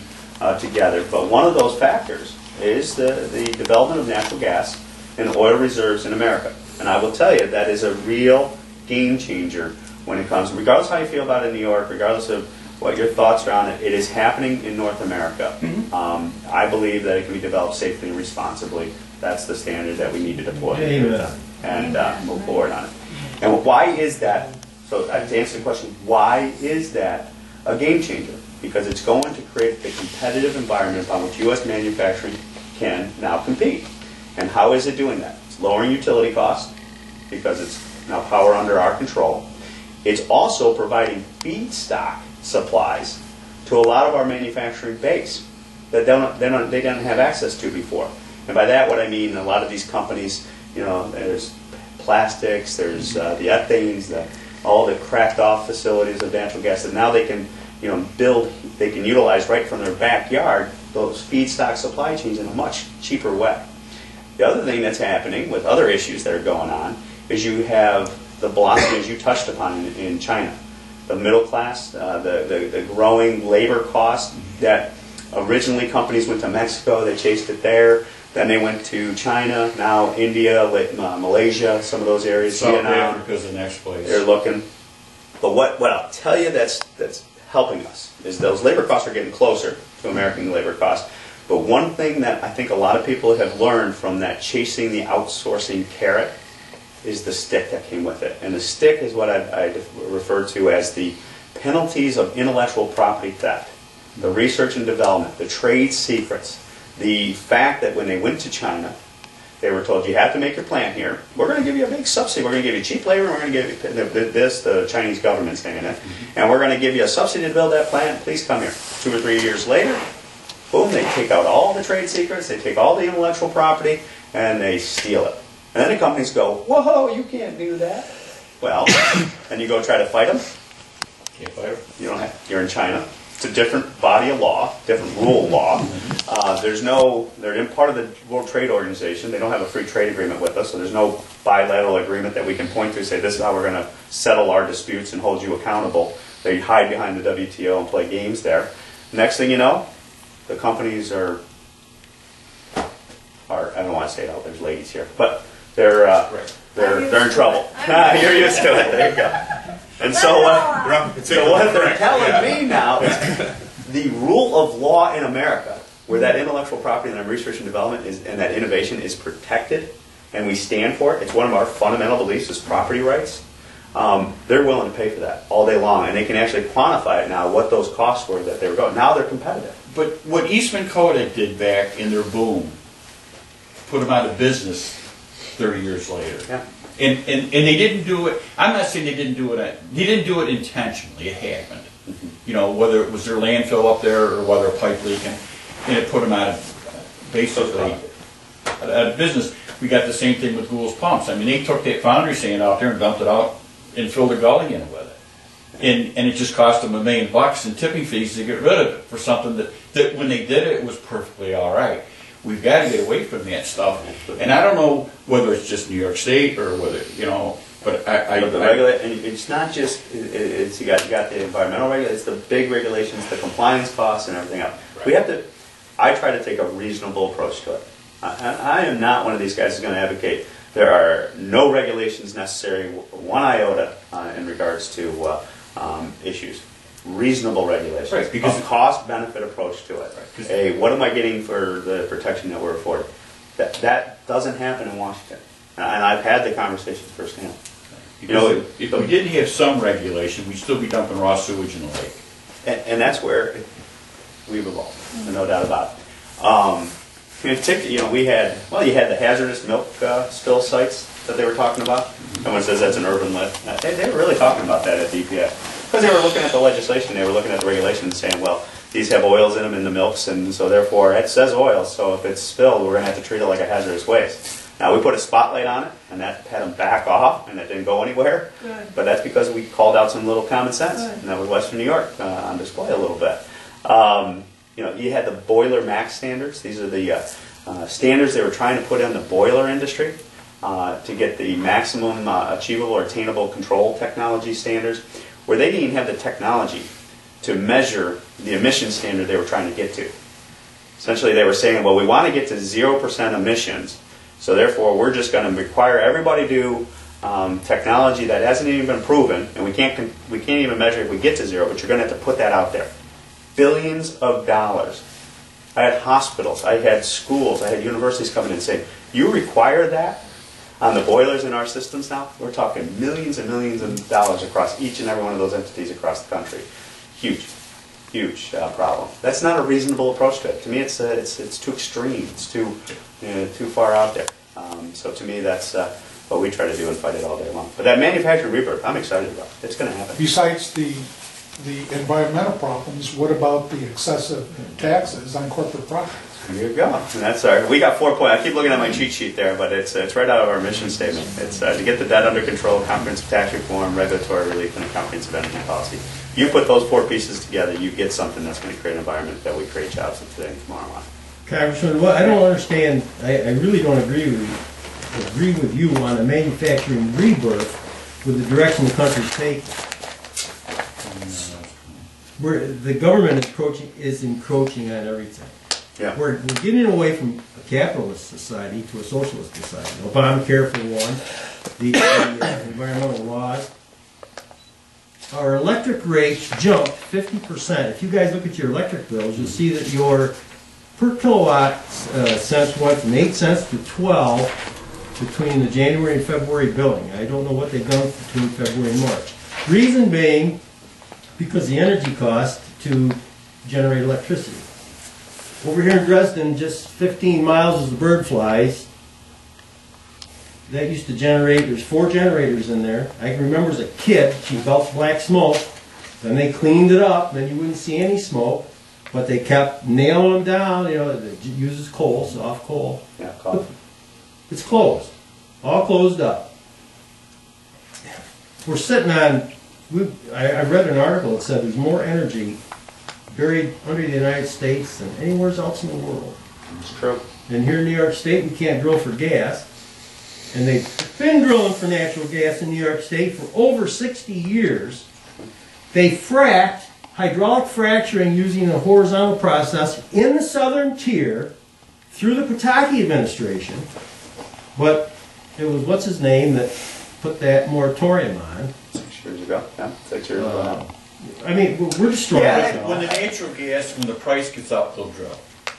together, but one of those factors is the development of natural gas and oil reserves in America. And I will tell you, that is a real game changer when it comes, regardless of how you feel about it in New York, regardless of what your thoughts are on it, it is happening in North America. I believe that it can be developed safely and responsibly. That's the standard that we need to deploy and move forward on it. And why is that? So to answer the question, why is that a game changer? Because it's going to create the competitive environment upon which U.S. manufacturing can now compete. And how is it doing that? It's lowering utility costs because it's now power under our control. It's also providing feedstock supplies to a lot of our manufacturing base that they don't have access to before. And by that, what I mean, a lot of these companies, you know, there's plastics, there's the ethanes, all the cracked off facilities of natural gas that now they can, you know, they can utilize right from their backyard those feedstock supply chains in a much cheaper way. The other thing that's happening with other issues that are going on is you have the blossoming, as you touched upon in China, the middle class, the growing labor cost that originally companies went to Mexico, they chased it there, then they went to China, now India, Malaysia, some of those areas, South Vietnam. Africa's the next place. They're looking. But what I'll tell you that's helping us is those labor costs are getting closer to American labor costs. But one thing that I think a lot of people have learned from that chasing the outsourcing carrot is the stick that came with it. And the stick is what I refer to as the penalties of intellectual property theft, the research and development, the trade secrets, the fact that when they went to China, they were told, you have to make your plant here. We're going to give you a big subsidy. We're going to give you cheap labor. We're going to give you this, the Chinese government's saying it. And we're going to give you a subsidy to build that plant. Please come here. 2 or 3 years later, boom, they take out all the trade secrets, they take all the intellectual property, and they steal it. And then the companies go, whoa, you can't do that. Well, and you go try to fight them. Can't fight them. You don't have, you're in China. It's a different body of law, different rule of law. They're in part of the World Trade Organization. They don't have a free trade agreement with us, so there's no bilateral agreement that we can point to and say, this is how we're going to settle our disputes and hold you accountable. They hide behind the WTO and play games there. Next thing you know, the companies are I don't want to say it out, there's ladies here, but they're in trouble. You're used to it, there you go. And so what they're telling me now is the rule of law in America, where that intellectual property and that research and development and that innovation is protected, and we stand for it. It's one of our fundamental beliefs is property rights. They're willing to pay for that all day long, and they can actually quantify it now, what those costs were that they were going. Now they're competitive. But what Eastman Kodak did back in their boom, put them out of business 30 years later. Yeah. And they didn't do it, I'm not saying they didn't do it intentionally, it happened. You know, whether it was their landfill up there or whether a pipe leaking, and it put them out of, basically, out of business. We got the same thing with Gould's Pumps. I mean, they took that foundry sand out there and dumped it out and filled a gully in with it. And it just cost them $1 million in tipping fees to get rid of it for something that when they did it, it was perfectly all right. We've got to get away from that stuff. And I don't know whether it's just New York State or whether, you know, but it's not just, you got the environmental regulations, it's the big regulations, the compliance costs and everything else. Right. I try to take a reasonable approach to it. I am not one of these guys who's going to advocate there are no regulations necessary, one iota, in regards to issues. Reasonable regulations. Right, because a cost-benefit approach to it. Right. Hey, what am I getting for the protection that we're afforded? That doesn't happen in Washington. And I've had the conversations firsthand. Because if we didn't have some regulation, we'd still be dumping raw sewage in the lake. And that's where we've evolved, no doubt about it. In particular, you had the hazardous milk spill sites that they were talking about. Someone says that's an urban myth. They were really talking about that at the EPA. Because they were looking at the legislation, they were looking at the regulations saying, well, these have oils in them in the milks, and so therefore it says oil, so if it's spilled, we're going to have to treat it like a hazardous waste. Now, we put a spotlight on it, and that had them back off, and it didn't go anywhere. Good. But that's because we called out some little common sense, Good. and that was Western New York on display a little bit. You had the boiler max standards. These are the standards they were trying to put in the boiler industry to get the maximum achievable or attainable control technology standards, where they didn't even have the technology to measure the emission standard they were trying to get to. Essentially, they were saying, well, we want to get to 0% emissions, so therefore we're just going to require everybody to do technology that hasn't even been proven, and we can't even measure if we get to zero, but you're going to have to put that out there. Billions of dollars. I had hospitals, I had schools, I had universities coming in and saying, you require that on the boilers in our systems now? We're talking millions and millions of dollars across each and every one of those entities across the country. Huge, huge problem. That's not a reasonable approach to it. To me, it's too extreme. It's too far out there. So to me, that's what we try to do and fight it all day long. But that manufacturing rebirth, I'm excited about. It's going to happen. Besides the environmental problems, what about the excessive taxes on corporate profits? There you go. And that's we got 4 points. I keep looking at my cheat sheet there, but it's right out of our mission statement. It's to get the debt under control, comprehensive tax reform, regulatory relief, and a comprehensive energy policy. You put those 4 pieces together, you get something that's going to create an environment that we create jobs today and tomorrow on. Congressman, I don't understand. I really don't agree with you on a manufacturing rebirth with the direction the country's taking. Where the government is encroaching on everything. Yeah. We're getting away from a capitalist society to a socialist society. Obamacare for one, the environmental laws. Our electric rates jumped 50%. If you guys look at your electric bills, you'll see that your per kilowatt cents went from 8 cents to 12 between the January and February billing. I don't know what they've done between February and March. Reason being, because the energy cost to generate electricity. Over here in Dresden, just 15 miles as the bird flies, that used to generate, there's 4 generators in there. I can remember as a kid, she belched black smoke, then they cleaned it up, then you wouldn't see any smoke, but they kept nailing them down, it uses coal, soft coal. Yeah, coffee. It's closed, all closed up. We're sitting on, I read an article that said there's more energy buried under the United States than anywhere else in the world. It's true. And here in New York State, we can't drill for gas. And they've been drilling for natural gas in New York State for over 60 years. They fracked, hydraulic fracturing using a horizontal process in the southern tier through the Pataki administration. But it was, what's his name, that put that moratorium on. 6 years ago. Yeah, 6 years ago now. I mean, we're destroying it. When the natural gas, when the price gets up, they'll drill.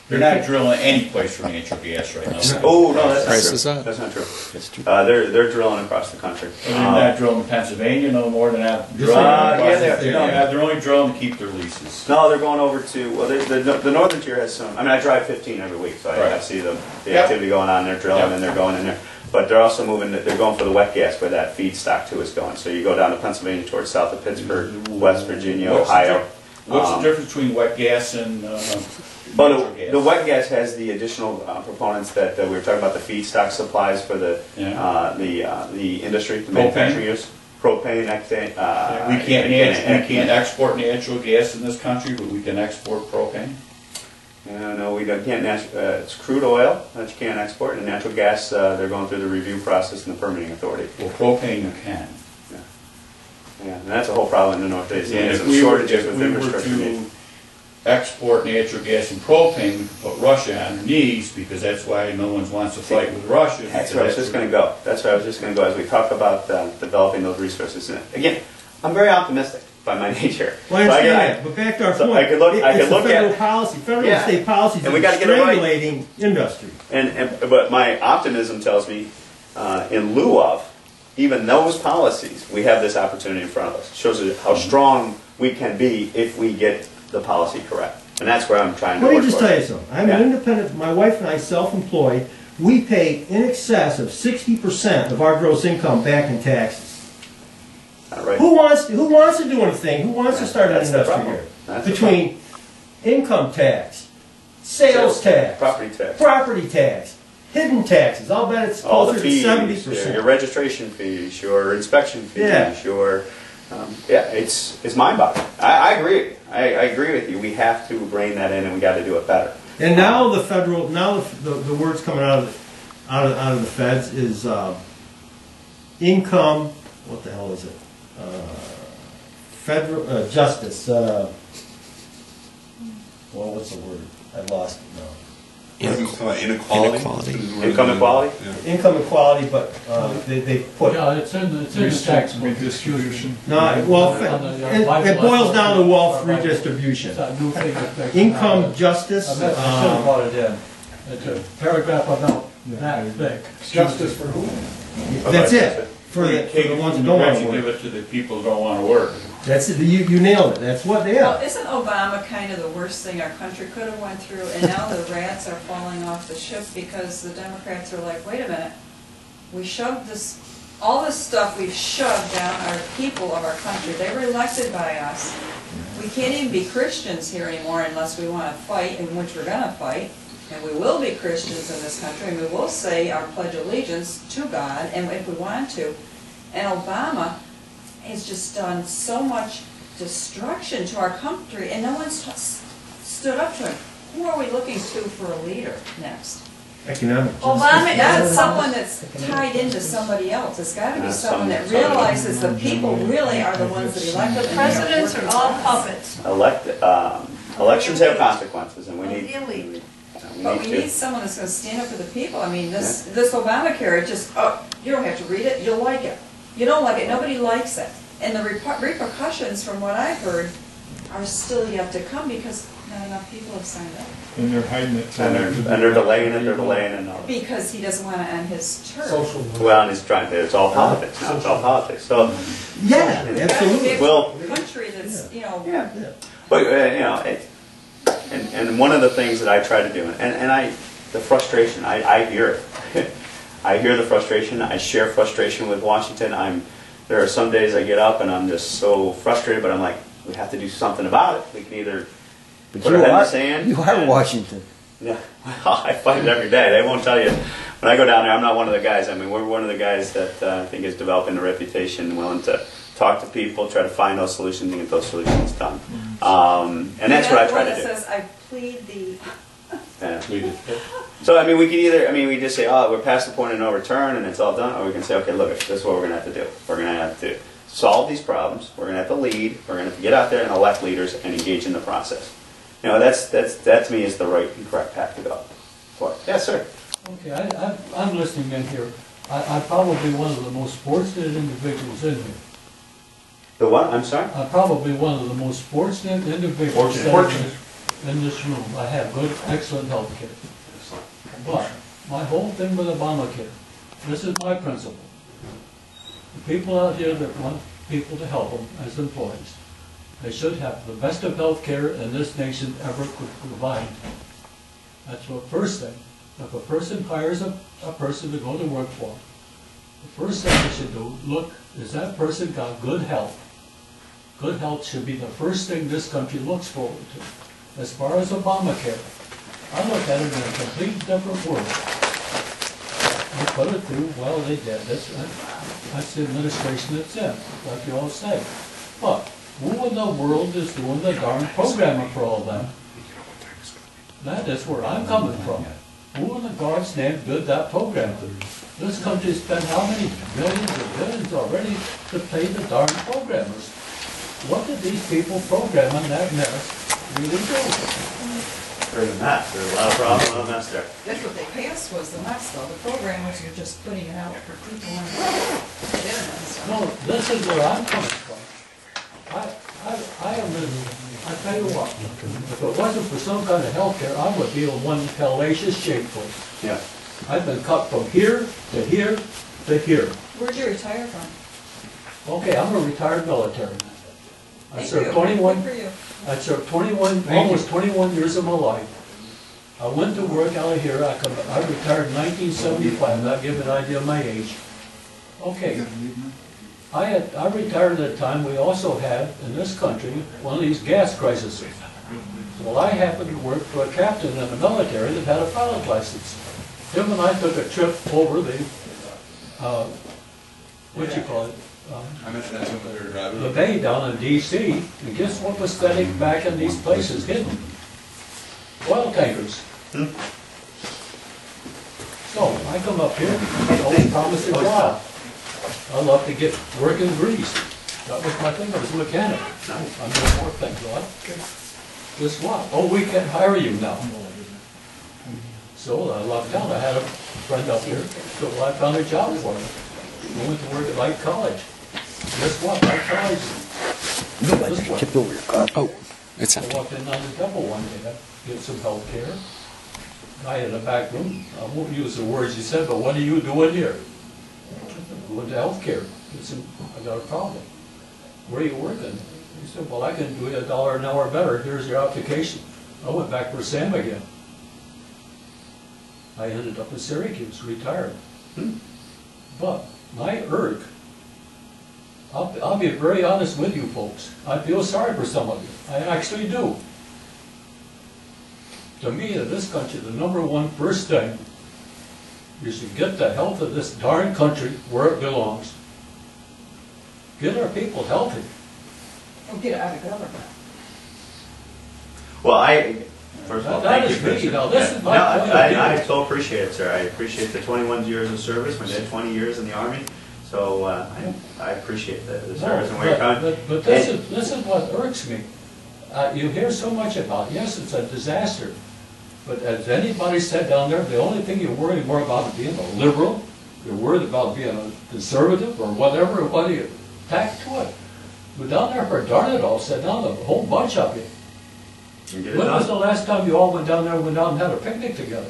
They're not drilling any place for natural gas right now. Oh, no, that's Prices not true. up. That's not true. It's true. They're drilling across the country. And they're not drilling in Pennsylvania no more. They're not drilling. yeah, they are. They're only drilling to keep their leases. No, they're going over to, well, the northern tier has some, I mean, I drive 15 every week, so I see the activity going on, they're drilling and they're going in there. But they're also moving, they're going for the wet gas where that feedstock too is going. So you go down to Pennsylvania towards south of Pittsburgh, West Virginia, Ohio. What's the difference between wet gas and Well, the wet gas has the additional proponents that we were talking about, the feedstock supplies for the industry, the manufacturing use. Propane, we can't export natural gas in this country, but we can export propane. No, we can't. It's crude oil that you can't export, and natural gas. They're going through the review process and the permitting authority. Well, propane you can. Yeah, and that's a whole problem in the Northeast. And some shortages with infrastructure. If we were to export natural gas and propane, we could put Russia on their knees, because that's why no one wants to fight with Russia. That's where I was just going to go. That's where I was just going to go as we talk about developing those resources. And again, I'm very optimistic by my nature. Well, I understand that, but back to our point. I could look federal at policy, federal and state policies, and we got to get it right. Strangulating industry. But my optimism tells me, in lieu of even those policies, we have this opportunity in front of us. It shows us how strong we can be if we get the policy correct. And that's where I'm trying to work Let me just for. tell you something. I'm an independent, my wife and I self-employed. We pay in excess of 60% of our gross income back in taxes. All right. Who wants to do anything? Who wants to start an That's the industry problem. here? That's the Between income tax, sales tax, property tax, hidden taxes, I'll bet it's all the closer to fees, 70%. your registration fees, your inspection fees, Yeah. your it's mind-boggling. I agree. I agree with you. We have to rein that in, and we got to do it better. And now the federal, the words coming out of the feds is income. What the hell is it? Federal justice. Well, what's the word? I lost it now. Inequality. Income equality. Yeah. Income equality, but they put. Yeah, it's in the tax Redistribution. No, well, it boils down to wealth redistribution. It's that new thing that takes- Income justice. I should have brought it in. It's a paragraph about that thick. Justice for who? That's it. For the ones that don't want to Give work. it to the people who don't want to work. That's it. You nailed it. That's what they Well, are. isn't Obama kind of the worst thing our country could have went through? And now the rats are falling off the ship because the Democrats are like, wait a minute, we shoved this, all this stuff we've shoved down our people of our country. They were elected by us. We can't even be Christians here anymore unless we want to fight, in which we're going to fight. And we will be Christians in this country, and we will say our Pledge of Allegiance to God, and if we want to. And Obama has just done so much destruction to our country, and no one's stood up to him. Who are we looking to for a leader next? Economic justice. Obama, that's someone that's tied into somebody else. It's got to be someone that realizes the people really are the ones that elected them. Presidents are all puppets. Elections have consequences, and we need. But we need someone that's going to stand up for the people. I mean, this Obamacare, it just, you don't have to read it, you'll like it. You don't like it, nobody likes it. And the repercussions, from what I've heard, are still yet to come because not enough people have signed up. And they're hiding it. And they're delaying it, and all that. Because he doesn't want to end his term. Social. Well, and he's trying to, it's all politics now, it's all politics, so. Yeah, absolutely. Well, A country that's, yeah. But, and one of the things that I try to do, the frustration, I hear it. I hear the frustration, I share frustration with Washington. There are some days I get up and I'm just so frustrated, but I'm like, we have to do something about it. We can either put our head in the sand. You are Washington. Yeah, well, I fight it every day. They won't tell you. When I go down there, I'm not one of the guys. I mean, we're one of the guys that I think is developing a reputation, willing to talk to people, try to find those solutions and get those solutions done. And that's what I try to do. Says, I plead the... Yeah. So, I mean, we could either, we just say, oh, we're past the point of no return and it's all done, or we can say, okay, look, this is what we're going to have to do. We're going to have to solve these problems. We're going to have to lead. We're going to have to get out there and elect leaders and engage in the process. That to me is the right and correct path to go. For. Yes, sir. Okay, I'm listening in here. I'm probably one of the most fortunate individuals in here. The what? I'm sorry? I'm probably one of the most fortunate individuals in this room. I have good, excellent health care. But my whole thing with Obamacare, this is my principle. The people out here that want people to help them as employees, they should have the best of health care in this nation ever could provide. That's the first thing. If a person hires a person to go to work for, the first thing they should do, look, is that person got good health? Good health should be the first thing this country looks forward to. As far as Obamacare, I look at it in a completely different world. They put it through, well, they did. That's the administration that's in, like you all say. But who in the world is doing the darn programming for all them? That is where I'm coming from. Who in the God's name did that program? This country spent how many billions and billions already to pay the darn programmers? What did these people programming that mess really do? There's a mess. There's a lot of problems and a mess there. That's what they passed was the mess, though. The programmers are just putting it out for people on the internet and stuff. No, this is where I'm coming from. I am in, I tell you what, if it wasn't for some kind of health care, I would be in one hellacious shape, folks. Yeah. I've been cut from here to here to here. Where'd you retire from? Okay, I'm a retired military man. I Thank served you. 21, Good for you. I served 21, almost 21 years of my life. I went to work out of here, I retired in 1975, that gives an idea of my age. Okay. I retired at a time we also had, in this country, one of these gas crises. Well, I happened to work for a captain in the military that had a pilot license. Him and I took a trip over the, what you call it? I mentioned that to him when we were driving. The bay down in D.C., and guess what was standing back in these places hidden? Oil tankers. So I come up here, always promised a job. I love to get work in Greece. That was my thing, I was a mechanic. I'm no more, thank God. Guess what? Oh, we can't hire you now. So I lucked out, I had a friend up here, so I found a job for him. I went to work at Light College. Guess what? Light College. Tipped over your cup. Oh, it's I empty. walked in on the temple one day, get some health care. Guy in the back room, I won't use the words he said, but what are you doing here? Going to health care. I got a problem. Where are you working? He said, well, I can do you $1 an hour better. Here's your application. I went back for Sam again. I ended up in Syracuse, retired. But my irk, I'll be very honest with you folks. I feel sorry for some of you. I actually do. To me, in this country, the #1 first thing is to get the health of this darn country where it belongs. Get our people healthy. Or get out of government. Well, first of all, That thank you is for me. Now, this is my No, point of view. I so appreciate it, sir. I appreciate the 21 years of service. We did 20 years in the Army, so I appreciate the service and where you're coming. But this is what irks me. You hear so much about, yes, it's a disaster, but has anybody said down there, the only thing you're worried more about is being a liberal, you're worried about being a conservative or whatever, what do you tack to it? Go down there for darn it all, sit down, a whole bunch of you. When was the last time you all went down there and had a picnic together?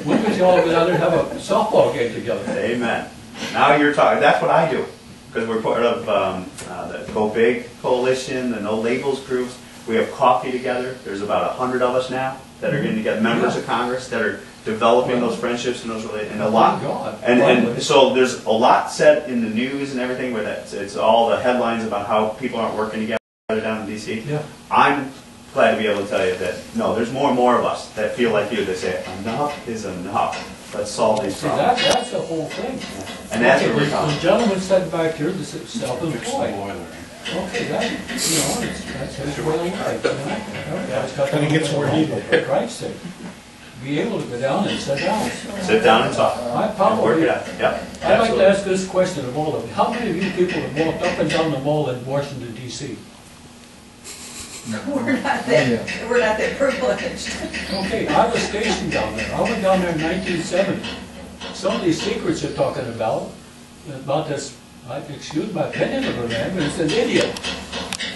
When did you all go down there and have a softball game together? Amen. Now you're talking. That's what I do. Because we're part of the Go Big Coalition, the No Labels groups. We have coffee together. There's about 100 of us now that are getting together, members of Congress that are developing those friendships and those and a lot. And so there's a lot said in the news and everything where it's all the headlines about how people aren't working together down in D.C. Yeah. I'm glad to be able to tell you that no, there's more and more of us that feel like you. That say enough is enough. Let's solve these See, problems. that's the whole thing. And that's Okay, what we're talking. the gentleman said back here, this is self-employed. Okay, that's his way of life. And he gets where he did. For Christ's sake, be able to go down and sit down. Sit down and talk. I And work probably, it out. Yep. I'd like Absolutely. to ask this question of all of you. How many of you people have walked up and down the mall in Washington D.C.? We're not that privileged. Okay, I was stationed down there. I went down there in 1970. Some of these secrets you're talking about this, excuse my opinion of the man, but it's an idiot.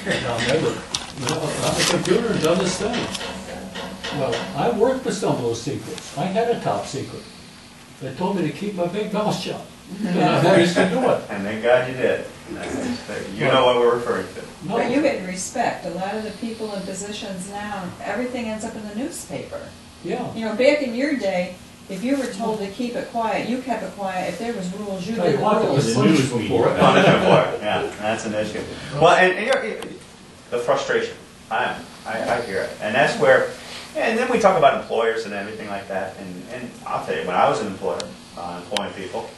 Down there, on the computer and done this thing. Well, I worked with some of those secrets. I had a top secret. They told me to keep my big mouth shut. And I managed to do it. And thank God you did. You know what we're referring to. No. But you get respect. A lot of the people in positions now, everything ends up in the newspaper. Yeah. You know, back in your day, if you were told to keep it quiet, you kept it quiet. If there was rules, you Tell did you the what, it rules. was punished before. Punishment for it. Yeah, that's an issue. Well, and the frustration. I hear it. And that's where, and then we talk about employers and everything like that. And I'll tell you, when I was an employer, employing people,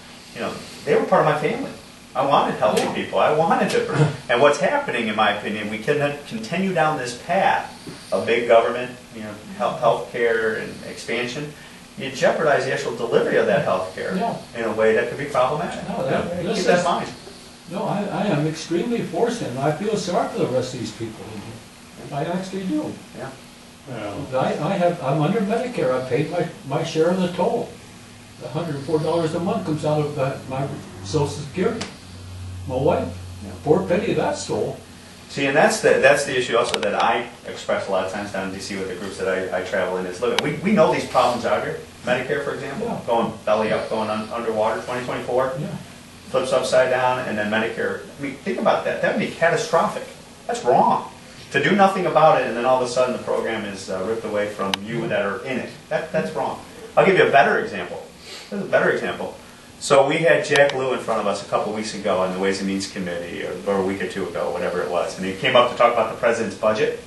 they were part of my family. I wanted healthy people. I wanted to. And what's happening, in my opinion, we can continue down this path of big government, health care and expansion. You jeopardize the actual delivery of that health care in a way that could be problematic. No, Keep that in mind. No, I am extremely fortunate, and I feel sorry for the rest of these people. I actually do. Yeah. I'm under Medicare. I paid my share of the toll. $104 a month comes out of my Social Security. My wife, poor penny that stole. See, and that's the issue also that I express a lot of times down in D.C. with the groups that I travel in. Is look, we know these problems out here. Medicare, for example, going belly up, going underwater, 2024. Yeah. flips upside down, and then Medicare, I mean, think about that, that would be catastrophic. That's wrong. To do nothing about it, and then all of a sudden the program is ripped away from you that are in it. That's wrong. I'll give you a better example. Here's a better example. So we had Jack Lew in front of us a couple weeks ago on the Ways and Means Committee, or a week or two ago, whatever it was, and he came up to talk about the president's budget.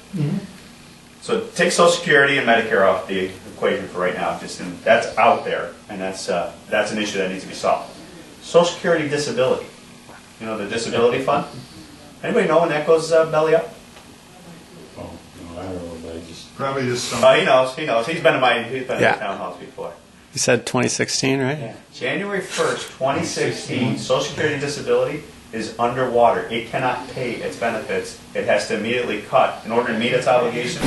So take Social Security and Medicare off the equation for right now. That's out there, and that's an issue that needs to be solved. Social Security disability. You know, the disability fund? Anybody know when that goes belly up? Oh, no, I don't know, but I just... Probably just some. He knows. He's been in the town halls before. You said 2016, right? Yeah. January 1st, 2016, Social Security disability is underwater. It cannot pay its benefits. It has to immediately cut, in order to meet its obligations,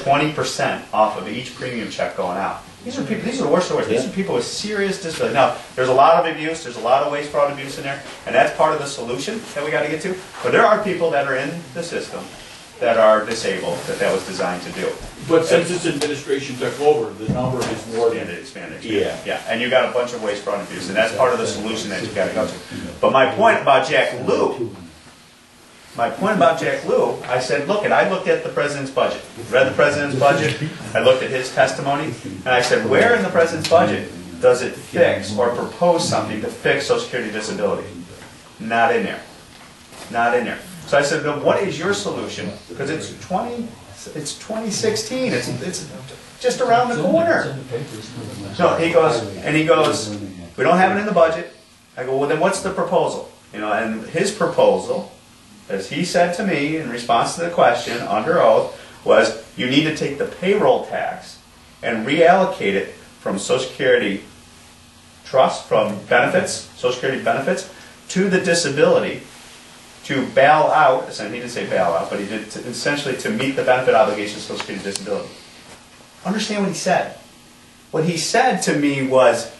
20% off of each premium check going out. These are people. These are the worst of the worst. These are people with serious disability. Now, there's a lot of abuse. There's a lot of waste, fraud, abuse in there, and that's part of the solution that we got to get to. But there are people that are in the system that are disabled that was designed to do. But since this administration took over, the number is more than... Expanded. Yeah. Yeah, and you got a bunch of waste, fraud, and abuse, and that's part of the solution that you got to go to. But my point about Jack Lew, I said, look, and I looked at the president's budget, read the president's budget, I looked at his testimony, and I said, where in the president's budget does it fix or propose something to fix Social Security disability? Not in there. Not in there. So I said, well, what is your solution? Because it's 2016. It's just around the corner. So he goes, we don't have it in the budget. I go, well, then what's the proposal? You know, and his proposal, as he said to me in response to the question under oath, was you need to take the payroll tax and reallocate it from Social Security trust, from benefits, Social Security benefits, to the disability, to bail out, he didn't say bail out, but he did essentially to meet the benefit obligations of Social Security disability. Understand what he said. What he said to me was,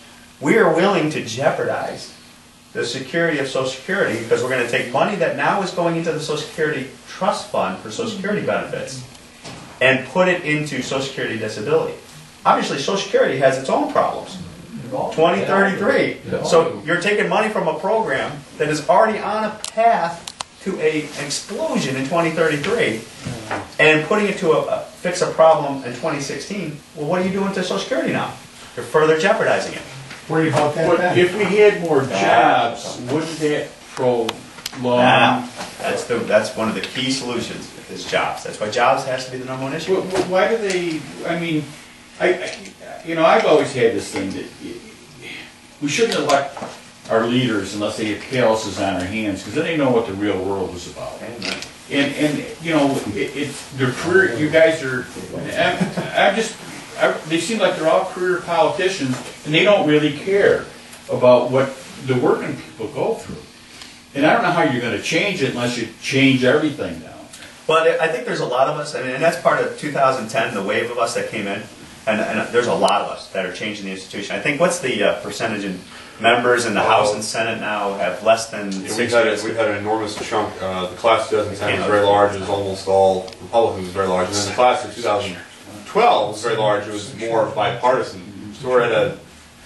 we are willing to jeopardize the security of Social Security because we're going to take money that now is going into the Social Security trust fund for Social Security benefits and put it into Social Security disability. Obviously, Social Security has its own problems. 2033. So you're taking money from a program that is already on a path to an explosion in 2033 and putting it to fix a problem in 2016. Well, what are you doing to Social Security now? You're further jeopardizing it. Worry about that But then. if we had more jobs, wouldn't that prolong... That's one of the key solutions, is jobs. That's why jobs has to be the number one issue. Why do they, I mean, I've always had this thing that we shouldn't elect our leaders unless they have calluses on their hands, because then they know what the real world is about. Amen. And it's their career, you guys are, they seem like they're all career politicians, and they don't really care about what the working people go through. And I don't know how you're going to change it unless you change everything now. Well, I think there's a lot of us, and that's part of 2010, the wave of us that came in, and there's a lot of us that are changing the institution. I think, what's the percentage in members in the House and Senate now have less than 6 years? We've had an enormous chunk. The class of 2010 was very large. It was almost all Republicans, very large. And then the class of 2012 was very large. It was more bipartisan. So we're at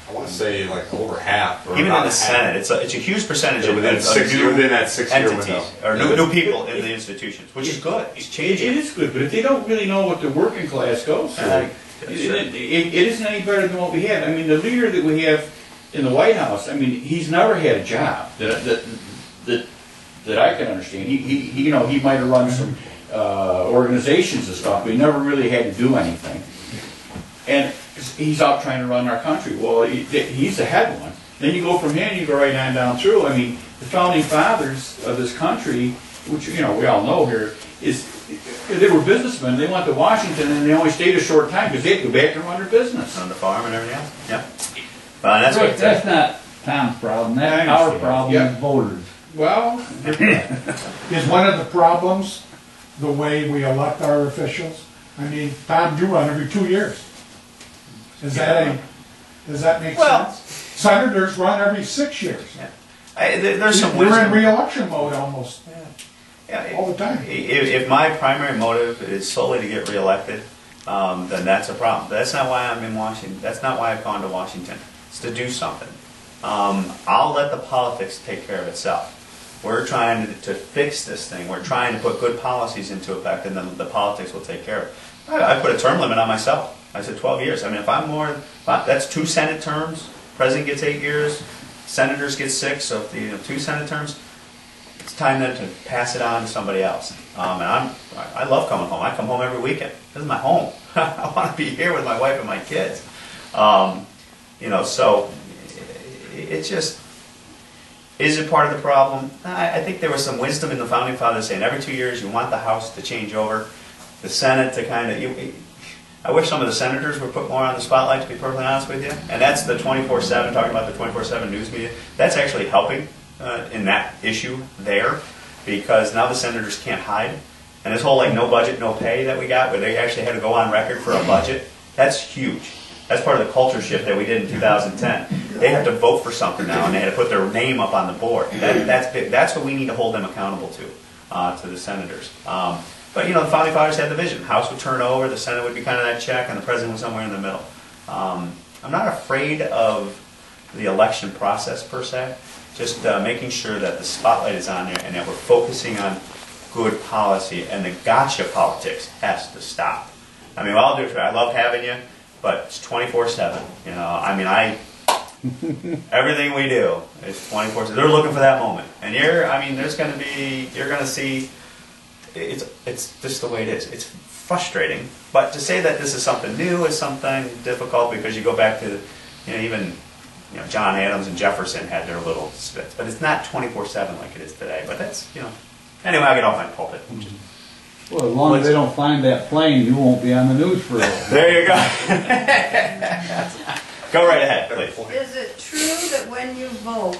I want to say like over half. Or even in the Senate, it's a huge percentage of within that 6 year entities, window. or new people in the institutions, which is good. It's changing. It is good, but if they don't really know what the working class goes through, it isn't any better than what we have. I mean, the leader that we have in the White House, I mean, he's never had a job that I can understand. He might have run some organizations and stuff, but he never really had to do anything. And he's out trying to run our country. Well, he's the head one. Then you go from here and you go right on down through. I mean, the founding fathers of this country, which we all know here, they were businessmen. They went to Washington and they only stayed a short time because they had to go back and run their business on the farm and everything else. Yeah. That's not Tom's problem. That's our problem as voters. Well, Is one of the problems the way we elect our officials? I mean, Tom, you run every 2 years. Does that make sense? Senators run every 6 years. Yeah. There's some We're in wisdom. re-election mode almost all the time. If my primary motive is solely to get reelected, then that's a problem. That's not why I'm in Washington. That's not why I've gone to Washington. It's to do something. I'll let the politics take care of itself. We're trying to fix this thing. We're trying to put good policies into effect, and then the politics will take care of it. I put a term limit on myself. I said 12 years. I mean, that's 2 Senate terms. President gets 8 years. Senators get 6. So if 2 Senate terms, it's time then to pass it on to somebody else. And I love coming home. I come home every weekend. This is my home. I want to be here with my wife and my kids. So it's just, is it part of the problem? I think there was some wisdom in the Founding Fathers saying every 2 years you want the House to change over, the Senate to kind of, I wish some of the senators were put more on the spotlight, to be perfectly honest with you. And that's the 24/7, talking about the 24/7 news media. That's actually helping in that issue there, because now the senators can't hide. And this whole like no budget, no pay that we got, where they actually had to go on record for a budget, that's huge. That's part of the culture shift that we did in 2010. They have to vote for something now, and they had to put their name up on the board. That's what we need to hold them accountable to the senators. But the Founding Fathers had the vision. House would turn over, the Senate would be kind of that check, and the President was somewhere in the middle. I'm not afraid of the election process per se, just making sure that the spotlight is on there and that we're focusing on good policy, and the gotcha politics has to stop. I mean, I'll do it. I love having you, but it's 24/7. Everything we do is 24/7. They're looking for that moment, and you're going to see. It's just the way it is. It's frustrating, but to say that this is something new is something difficult, because you go back to, even John Adams and Jefferson had their little spits, but it's not 24/7 like it is today. But that's anyway. I get off my pulpit. Well, as long as they don't find that plane, you won't be on the news for a while. There you go. Go right ahead, please. Is it true that when you vote,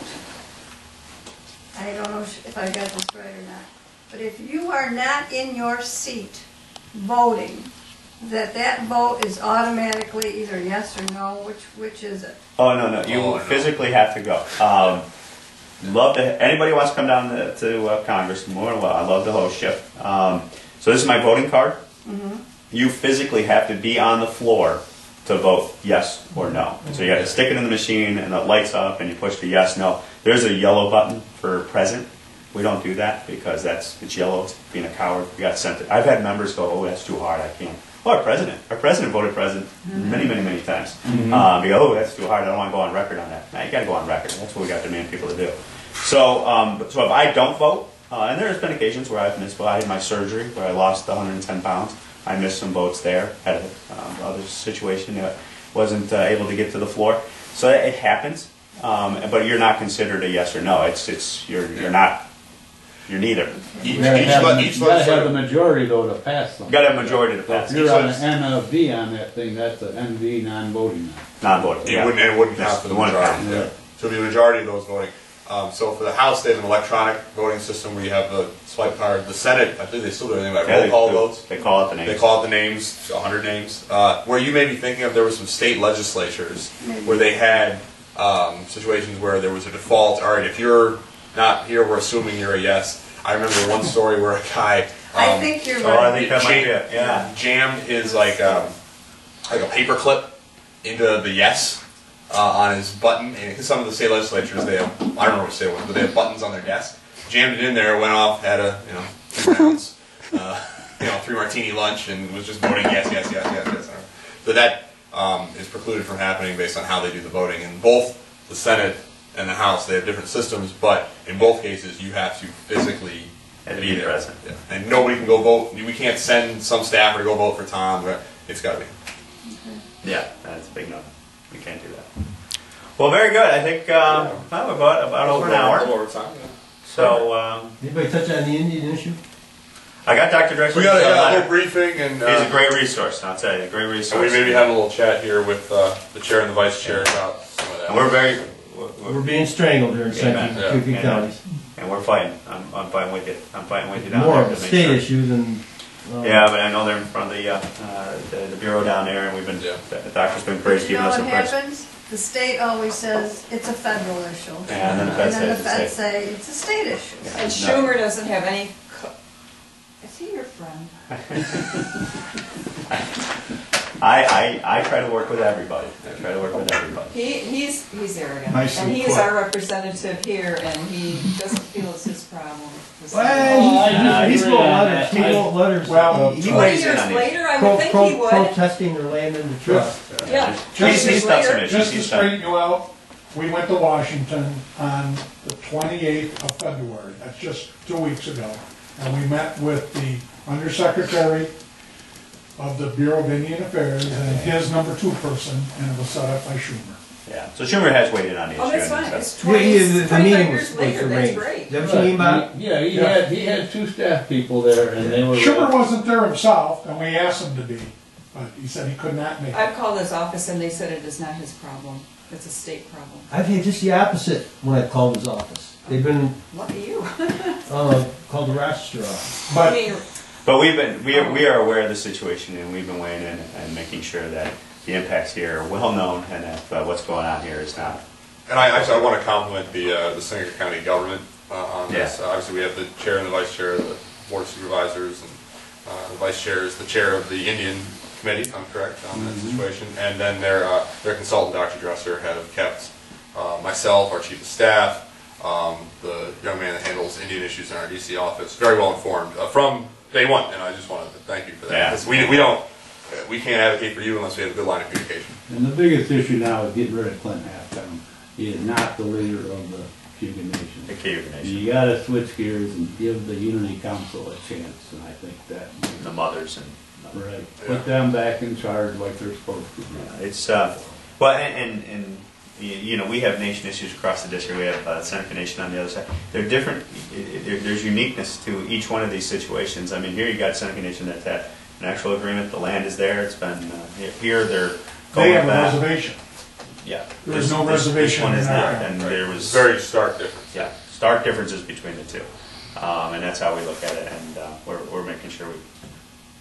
I don't know if I got this right or not, but if you are not in your seat voting, that vote is automatically either yes or no? Which is it? Oh, no. You physically have to go. Anybody who wants to come down to Congress, more than well, I'd love to host you. So this is my voting card. Mm-hmm. You physically have to be on the floor to vote yes or no. So you have to stick it in the machine, and it lights up, and you push the yes, no. There's a yellow button for present. We don't do that because it's yellow. It's being a coward. We got sent it. I've had members go, "Oh, that's too hard. I can't." Well, our president voted president many times. Mm-hmm. We go, "Oh, that's too hard. I don't want to go on record on that." Now you got to go on record. That's what we got to demand people to do. So if I don't vote, and there's been occasions where I've missed. Well, I had my surgery where I lost 110 pounds. I missed some votes there. Had another situation that wasn't able to get to the floor. So it happens. But you're not considered a yes or no. You're not. You're neither. You gotta have the majority though to pass something. You gotta have a majority to pass. If you're on an N of V on that thing, that's an NV, non-voting. Non-voting. It wouldn't count for the majority. Yeah. So the majority of those voting. So for the House, they have an electronic voting system where you have the swipe card. The Senate, I think they still do anything like roll call votes. They call it the names. They call it the names, 100 names. Where you may be thinking of, there were some state legislatures where they had situations where there was a default. All right, if you're not here, we're assuming you're a yes. I remember one story where a guy. I think you're right. Oh, I think that might be it. Yeah. Jammed his like a paper clip into the yes on his button. And some of the state legislatures, they have, I don't remember what state it was, but they have buttons on their desk. Jammed it in there, went off, had a 2 rounds, 3 martini lunch, and was just voting yes. So that is precluded from happening based on how they do the voting. In both the Senate and the House, they have different systems, but in both cases, you have to physically be there. Present. Yeah. And nobody can go vote. We can't send some staffer to go vote for Tom. It's got to be. Yeah, that's a big no. We can't do that. Well, very good. I think we're about over an hour. So, Anybody touch on the Indian issue? I got Dr. Drexler. We got a little briefing, and he's a great resource. I'll tell you, a great resource. And we maybe have a little chat here with the chair and the vice chair about some of that. And we're being strangled here in Central counties. And we're fighting. I'm fighting with you. I'm fighting with you down More there. of a state issue than. Yeah, but I know they're in front of the bureau down there, and we've been. The doctor's been crazy You keeping know us what impressed. happens? The state always says it's a federal issue. Yeah, and then the feds say it's a state issue. Yeah, And Schumer doesn't have any. Is he your friend? I try to work with everybody. I try to work with everybody. He's arrogant. Nicely And he's put. our representative here, and he doesn't feel it's his problem. Well, he wrote letters, he wrote letters. Well, he 20 weighs in years on these. later, I would think he would. Protesting their land in the trust. Yeah. He's done some issues. Just to He's done. straighten you out, we went to Washington on the 28th of February, that's just 2 weeks ago. And we met with the Undersecretary of the Bureau of Indian Affairs and his number 2 person, and it was set up by Schumer. Yeah. So Schumer has weighed in on the issue. Oh, that's and fine. he's It's Yeah, yeah, 20, the 25 meeting years was later, that's arranged. great. Is that what you mean, Bob? Yeah, he had 2 staff people there, and they were. Schumer wasn't there himself, and we asked him to be, but he said he could not make it. I've called his office, and they said it is not his problem. It's a state problem. I've had just the opposite when I've called his office. They've been, Lucky you. called the Rochester office. I But mean, But we are aware of the situation, and we've been weighing in and making sure that the impacts here are well known, and that what's going on here is not. And I want to compliment the Seneca County government on this. Yeah. Obviously, we have the chair and the vice chair of the board of supervisors, and the vice chair is the chair of the Indian committee, if I'm correct, on that situation. And then their consultant, Dr. Dresser, have kept myself, our chief of staff, the young man that handles Indian issues in our DC office, very well informed from day one. And I just wanted to thank you for that. Yeah. Because we can't advocate for you unless we have a good line of communication. And the biggest issue now is getting rid of Clinton Halftime. He is not the leader of the Cuban Nation. The Cuban Nation. You gotta switch gears and give the Unity Council a chance, and I think that. The mothers and. Right. Put them back in charge like they're supposed to. Yeah, it's well, and you know, we have nation issues across the district. We have Seneca Nation on the other side. They're different. There's uniqueness to each one of these situations. I mean, here you got Seneca Nation that's had an actual agreement. The land is there. It's been here. They're going they have a back. reservation. Yeah, There's no reservation This one is in not, our- and there was Very stark difference. yeah stark differences between the two, and that's how we look at it. And we're making sure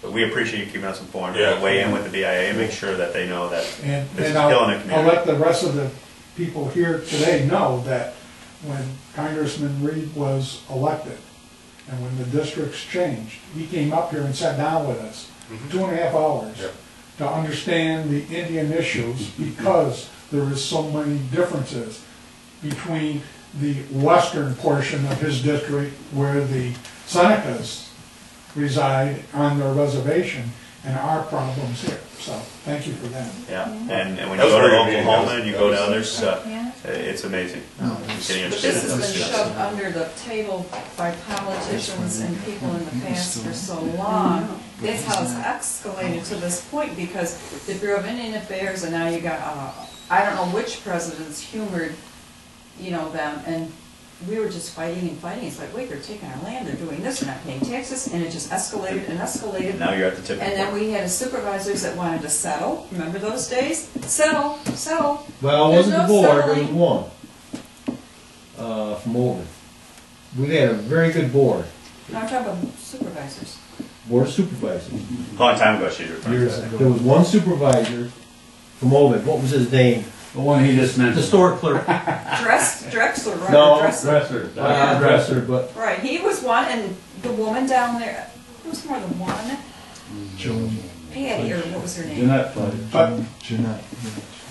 but we appreciate you keeping us informed. Yeah. We'll weigh in with the BIA and make sure that they know that And, this is and killing the I'll community. let the rest of the people here today know that when Congressman Reed was elected and when the districts changed, he came up here and sat down with us 2.5 hours Yep. to understand the Indian issues because there is so many differences between the western portion of his district where the Senecas reside on their reservation and our problems here. So thank you for that. Yeah, and when you That's go to very good meeting. Oklahoma and you go to others, Yeah. it's amazing. Getting This understood has in been those shoved under the table by politicians and people in the past for so long. That's how it's escalated to this point, because the Bureau of Indian Affairs, and now you got, I don't know which presidents humored, them, and we were just fighting and fighting. It's like, wait, they're taking our land, they're doing this, they're not paying taxes, and it just escalated and escalated. Now you're at the tipping And then point. we had supervisors that wanted to settle. Remember those days? Settle. Well, it There's wasn't no the board, there was settling. one, from Oregon. We had a very good board, I'm talking about supervisors. board of supervisors. A long time ago, she's referring to that. There was one supervisor from Ovid, what was his name? The one he just The mentioned. store clerk. Drexler, right? No, Drexler. Dresser. Not Dresser, but Right, he was one, and the woman down there, there was more than one. Patty, or what was her name? Jeanette Flood. But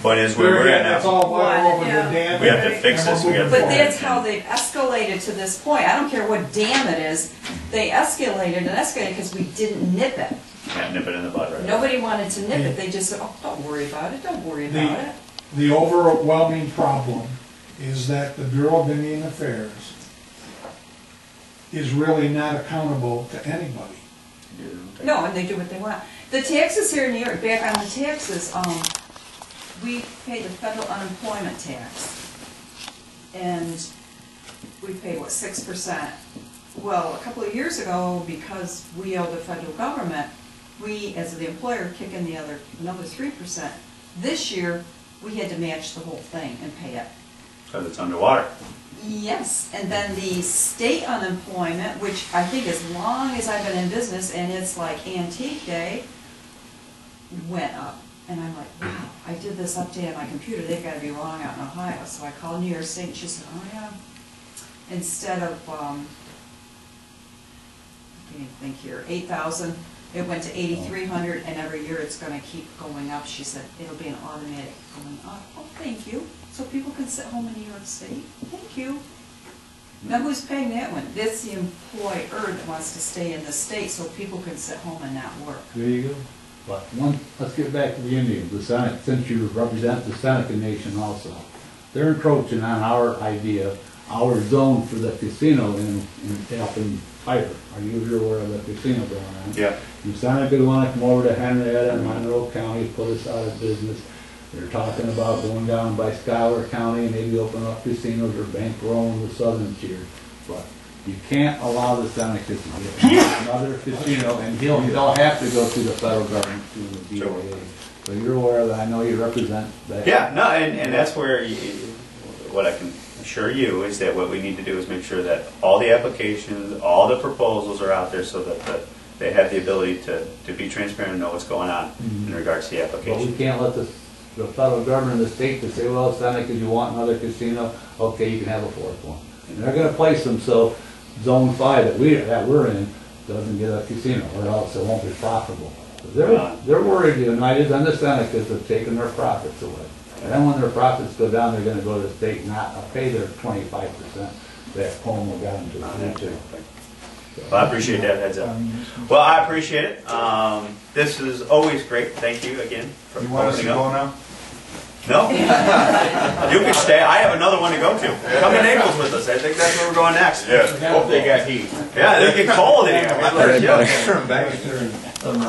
Point is, where we're at that's now, all water over the Yeah. dam. we have to fix this. We got But to that's how they've escalated to this point. I don't care what dam it is, they escalated because we didn't nip it. Can't nip it in the bud right away. Nobody wanted to nip it, they just said, oh, don't worry about it, don't worry about it. The overwhelming problem is that the Bureau of Indian Affairs is really not accountable to anybody. No, and they do what they want. The taxes here in New York, back on the taxes, we pay the federal unemployment tax. And we pay, 6%? Well, a couple of years ago, because we owe the federal government, we, as the employer, kick in another 3%. This year, we had to match the whole thing and pay it. Because it's underwater. Yes, and then the state unemployment, which I think as long as I've been in business, and it's like antique day, went up. And I'm like, wow, I did this update on my computer, they've got to be wrong out in Ohio. So I called New York State, and she said, oh yeah, instead of, I can't even think here, 8,000, it went to 8,300, and every year it's gonna keep going up. She said, it'll be an automatic going up. Oh, thank you. So people can sit home in New York State. Thank you. Now, who's paying that one? That's the employer that wants to stay in the state so people can sit home and not work. There you go. But let's get back to the Indians, the Seneca, since you represent the Seneca Nation also. They're encroaching on our idea, our zone for the casino up in Tyler. Are you aware of the casino going on? Yeah. And Seneca want to come over to Henrietta and Monroe County, put us out of business. They're talking about going down by Schuyler County, maybe open up casinos or bankrolling the southern tier. But you can't allow the Seneca to get another casino, and he'll have to go through the federal government, through the DOA. So you're aware of that. I know you represent that. Yeah, no, and that's where what I can assure you is that what we need to do is make sure that all the applications, all the proposals are out there so that they have the ability to be transparent and know what's going on in regards to the But application. we can't let the federal government and the state to say, well, Seneca, you want another casino? Okay, you can have a fourth one. And they're going to place them so Zone 5 that we're in doesn't get a casino, or else it won't be profitable. They're worried, United and the Senecas have taken their profits away. And then when their profits go down, they're going to go to the state and not pay their 25% that Cuomo got them to. Well, I appreciate that heads up. Well, I appreciate it. This is always great. Thank you again for You want us to opening go up. now? No? You can stay. I have another one to go to. Come to Naples with us. I think that's where we're going next. Yeah, hope they got heat. Yeah, they get cold in here. I mean, Right, yeah. buddy. Cold.